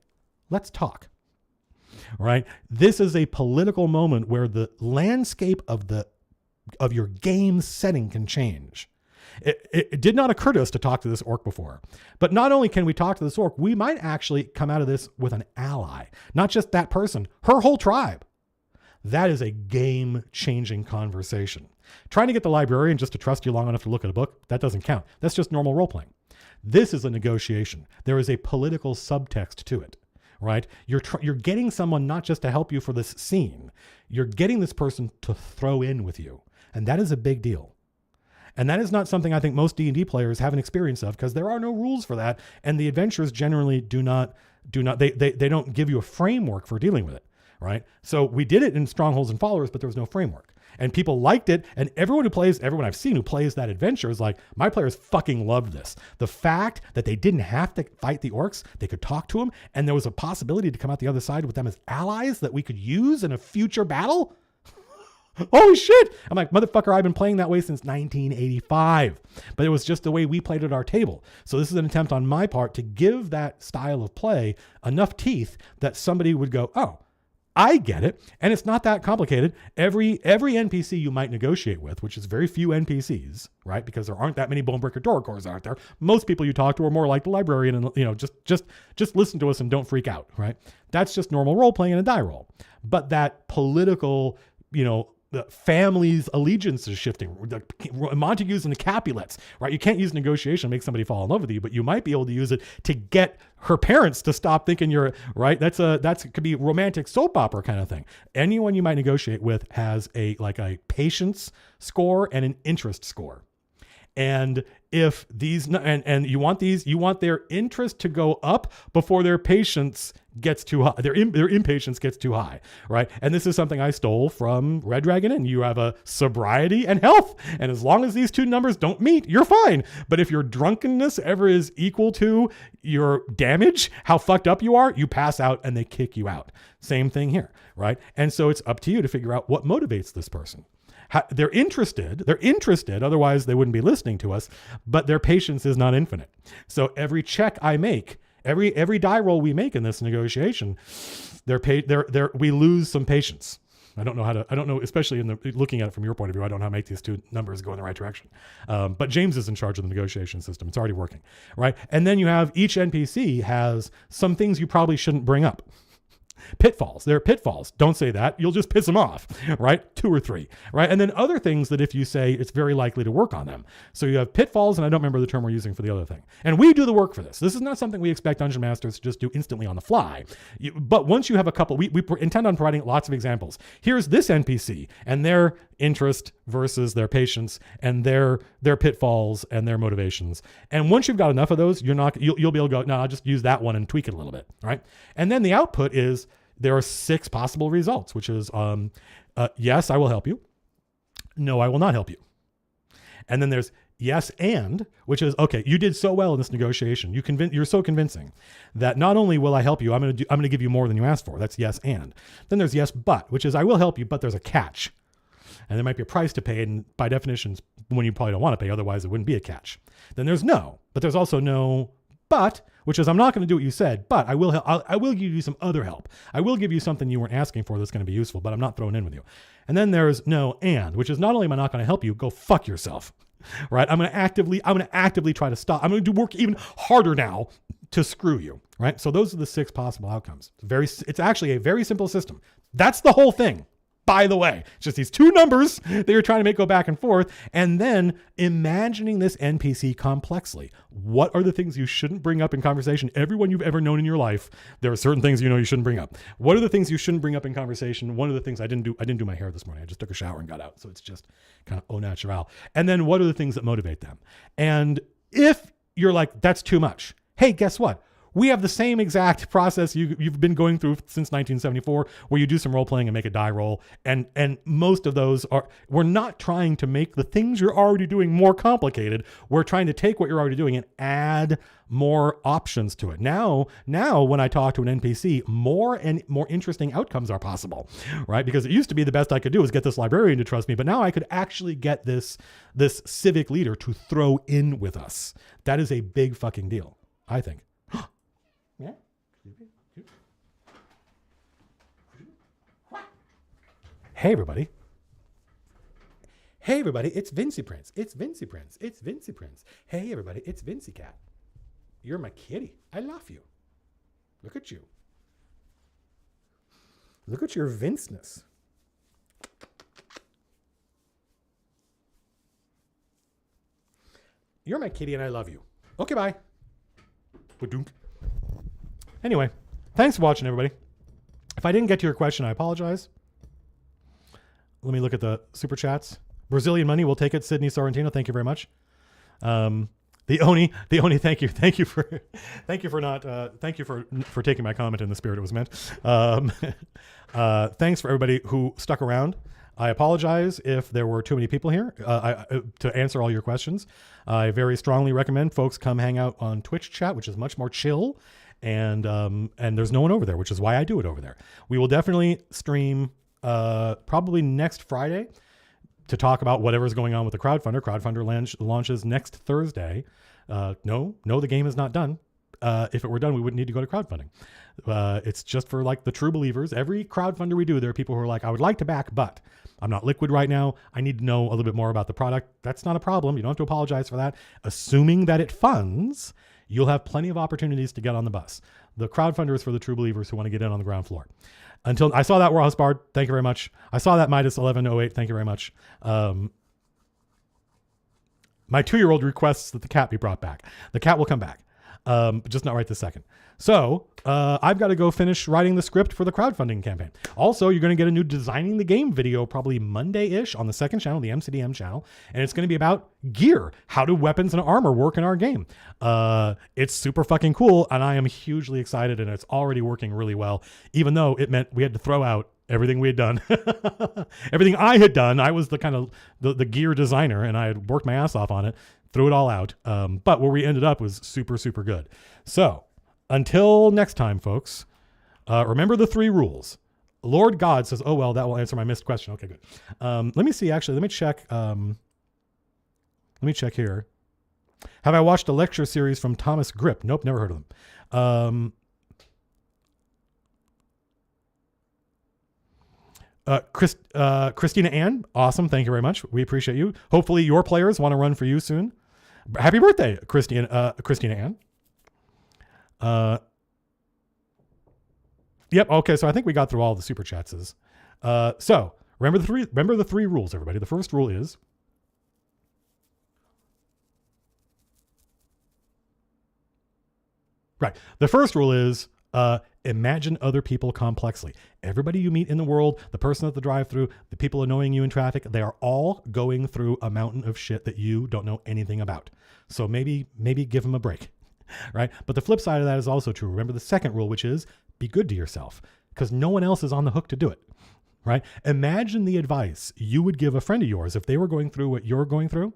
let's talk. Right? This is a political moment where the landscape of your game setting can change. It did not occur to us to talk to this orc before. But not only can we talk to this orc, we might actually come out of this with an ally. Not just that person, her whole tribe. That is a game-changing conversation. Trying to get the librarian just to trust you long enough to look at a book, that doesn't count. That's just normal role-playing. This is a negotiation. There is a political subtext to it, right? You're getting someone not just to help you for this scene. You're getting this person to throw in with you. And that is a big deal. And that is not something I think most D&D players have an experience of, because there are no rules for that. And the adventures generally do not, they don't give you a framework for dealing with it, right? So we did it in Strongholds and Followers, but there was no framework. And people liked it. And everyone I've seen who plays that adventure is like, my players fucking loved this. The fact that they didn't have to fight the orcs, they could talk to them, and there was a possibility to come out the other side with them as allies that we could use in a future battle. Holy shit. I'm like, motherfucker, I've been playing that way since 1985. But it was just the way we played at our table. So this is an attempt on my part to give that style of play enough teeth that somebody would go, oh, I get it. And it's not that complicated. Every NPC you might negotiate with, which is very few NPCs, right? Because there aren't that many Bonebreaker Dorkors out there. Most people you talk to are more like the librarian and, just listen to us and don't freak out, right? That's just normal role playing and a die roll. But that political, the family's allegiance is shifting. The Montagues and the Capulets, right? You can't use negotiation to make somebody fall in love with you, but you might be able to use it to get her parents to stop thinking you're right. It could be romantic soap opera kind of thing. Anyone you might negotiate with has a patience score and an interest score. And if these, and you want their interest to go up before their patience gets too high, their impatience gets too high, right? And this is something I stole from Red Dragon, and you have a sobriety and health. And as long as these two numbers don't meet, you're fine. But if your drunkenness ever is equal to your damage, how fucked up you are, you pass out and they kick you out. Same thing here, right? And so it's up to you to figure out what motivates this person. They're interested, otherwise they wouldn't be listening to us, but their patience is not infinite. So every check I make, every die roll we make in this negotiation, we lose some patience. I don't know, especially looking at it from your point of view, I don't know how to make these two numbers go in the right direction. But James is in charge of the negotiation system. It's already working, right? And then you have each NPC has some things you probably shouldn't bring up. Pitfalls. There are pitfalls. Don't say that. You'll just piss them off, right? 2 or 3, right? And then other things that if you say, it's very likely to work on them. So you have pitfalls, and I don't remember the term we're using for the other thing. And we do the work for this. This is not something we expect Dungeon Masters to just do instantly on the fly. But once you have a couple, we intend on providing lots of examples. Here's this NPC and their interest versus their patience and their pitfalls and their motivations. And once you've got enough of those, you'll be able to go, no, I'll just use that one and tweak it a little bit, right? And then the output is, there are 6 possible results, which is, yes, I will help you. No, I will not help you. And then there's yes, and, which is, okay, you did so well in this negotiation. You're so convincing that not only will I help you, I'm going to give you more than you asked for. That's yes, and. Then there's yes, but, which is I will help you, but there's a catch. And there might be a price to pay, and by definition, when you probably don't want to pay, otherwise it wouldn't be a catch. Then there's no, but there's also no but, which is I'm not going to do what you said, but I will help. I will give you some other help. I will give you something you weren't asking for that's going to be useful, but I'm not throwing in with you. And then there's no and, which is not only am I not going to help you, go fuck yourself, right? I'm going to actively try to stop. I'm going to do work even harder now to screw you, right? So those are the 6 possible outcomes. It's actually a very simple system. That's the whole thing. by the way. It's just these two numbers that you're trying to make go back and forth. And then imagining this NPC complexly. What are the things you shouldn't bring up in conversation? Everyone you've ever known in your life, there are certain things you shouldn't bring up. What are the things you shouldn't bring up in conversation? One of the things I didn't do my hair this morning. I just took a shower and got out. So it's just kind of au naturel. And then what are the things that motivate them? And if you're like, that's too much. Hey, guess what? We have the same exact process you've been going through since 1974, where you do some role playing and make a die roll. And most of those we're not trying to make the things you're already doing more complicated. We're trying to take what you're already doing and add more options to it. Now when I talk to an NPC, more and more interesting outcomes are possible, right? Because it used to be the best I could do was get this librarian to trust me, but now I could actually get this civic leader to throw in with us. That is a big fucking deal, I think. Yeah. Hey everybody, it's Vincy Prince. It's Vincy Prince. Hey everybody, it's Vincy Cat. You're my kitty. I love you. Look at you. Look at your Vinceness. You're my kitty and I love you. Okay, bye. Ba-dunk. Anyway, thanks for watching, everybody. If I didn't get to your question, I apologize. Let me look at the super chats. Brazilian money, we'll take it. Sydney Sorrentino, thank you very much. The Oni, thank you for taking my comment in the spirit it was meant. Thanks for everybody who stuck around. I apologize if there were too many people here to answer all your questions. I very strongly recommend folks come hang out on Twitch chat, which is much more chill. And there's no one over there, which is why I do it over there. We will definitely stream probably next Friday to talk about whatever's going on with the crowdfunder. Crowdfunder launches next Thursday. No, the game is not done. If it were done, we wouldn't need to go to crowdfunding. It's just for like the true believers. Every crowdfunder we do, there are people who are like, I would like to back, but I'm not liquid right now. I need to know a little bit more about the product. That's not a problem. You don't have to apologize for that. Assuming that it funds, you'll have plenty of opportunities to get on the bus. The crowdfunder is for the true believers who want to get in on the ground floor. Until I saw that Warhouse Bard, thank you very much. I saw that Midas 1108, thank you very much. My 2-year-old requests that the cat be brought back. The cat will come back, but just not right this second. So I've got to go finish writing the script for the crowdfunding campaign. Also, you're going to get a new designing the game video probably Monday-ish on the second channel, the MCDM channel, and it's going to be about gear. How do weapons and armor work in our game? It's super fucking cool, and I am hugely excited, and it's already working really well, even though it meant we had to throw out everything we had done. Everything I had done. I was the kind of the gear designer, and I had worked my ass off on it, threw it all out. But where we ended up was super, super good. So until next time, folks, remember the 3 rules. Lord God says, oh, well, that will answer my missed question. Okay, good. Let me see, actually, let me check here. Have I watched a lecture series from Thomas Grip? Nope, never heard of them. Christina Ann, awesome. Thank you very much. We appreciate you. Hopefully your players want to run for you soon. Happy birthday, Christina Ann. Yep. Okay. So I think we got through all the super chats. So remember the three rules, everybody. The first rule is right. The first rule is, imagine other people complexly. Everybody you meet in the world, the person at the drive-thru, the people annoying you in traffic, they are all going through a mountain of shit that you don't know anything about. So maybe give them a break, right? But the flip side of that is also true. Remember the second rule, which is be good to yourself, because no one else is on the hook to do it, right? Imagine the advice you would give a friend of yours if they were going through what you're going through.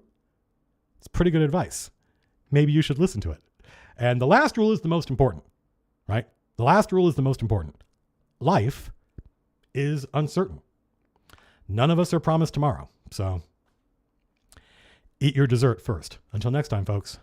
It's pretty good advice. Maybe you should listen to it. And the last rule is the most important, right? The last rule is the most important. Life is uncertain. None of us are promised tomorrow. So eat your dessert first. Until next time, folks.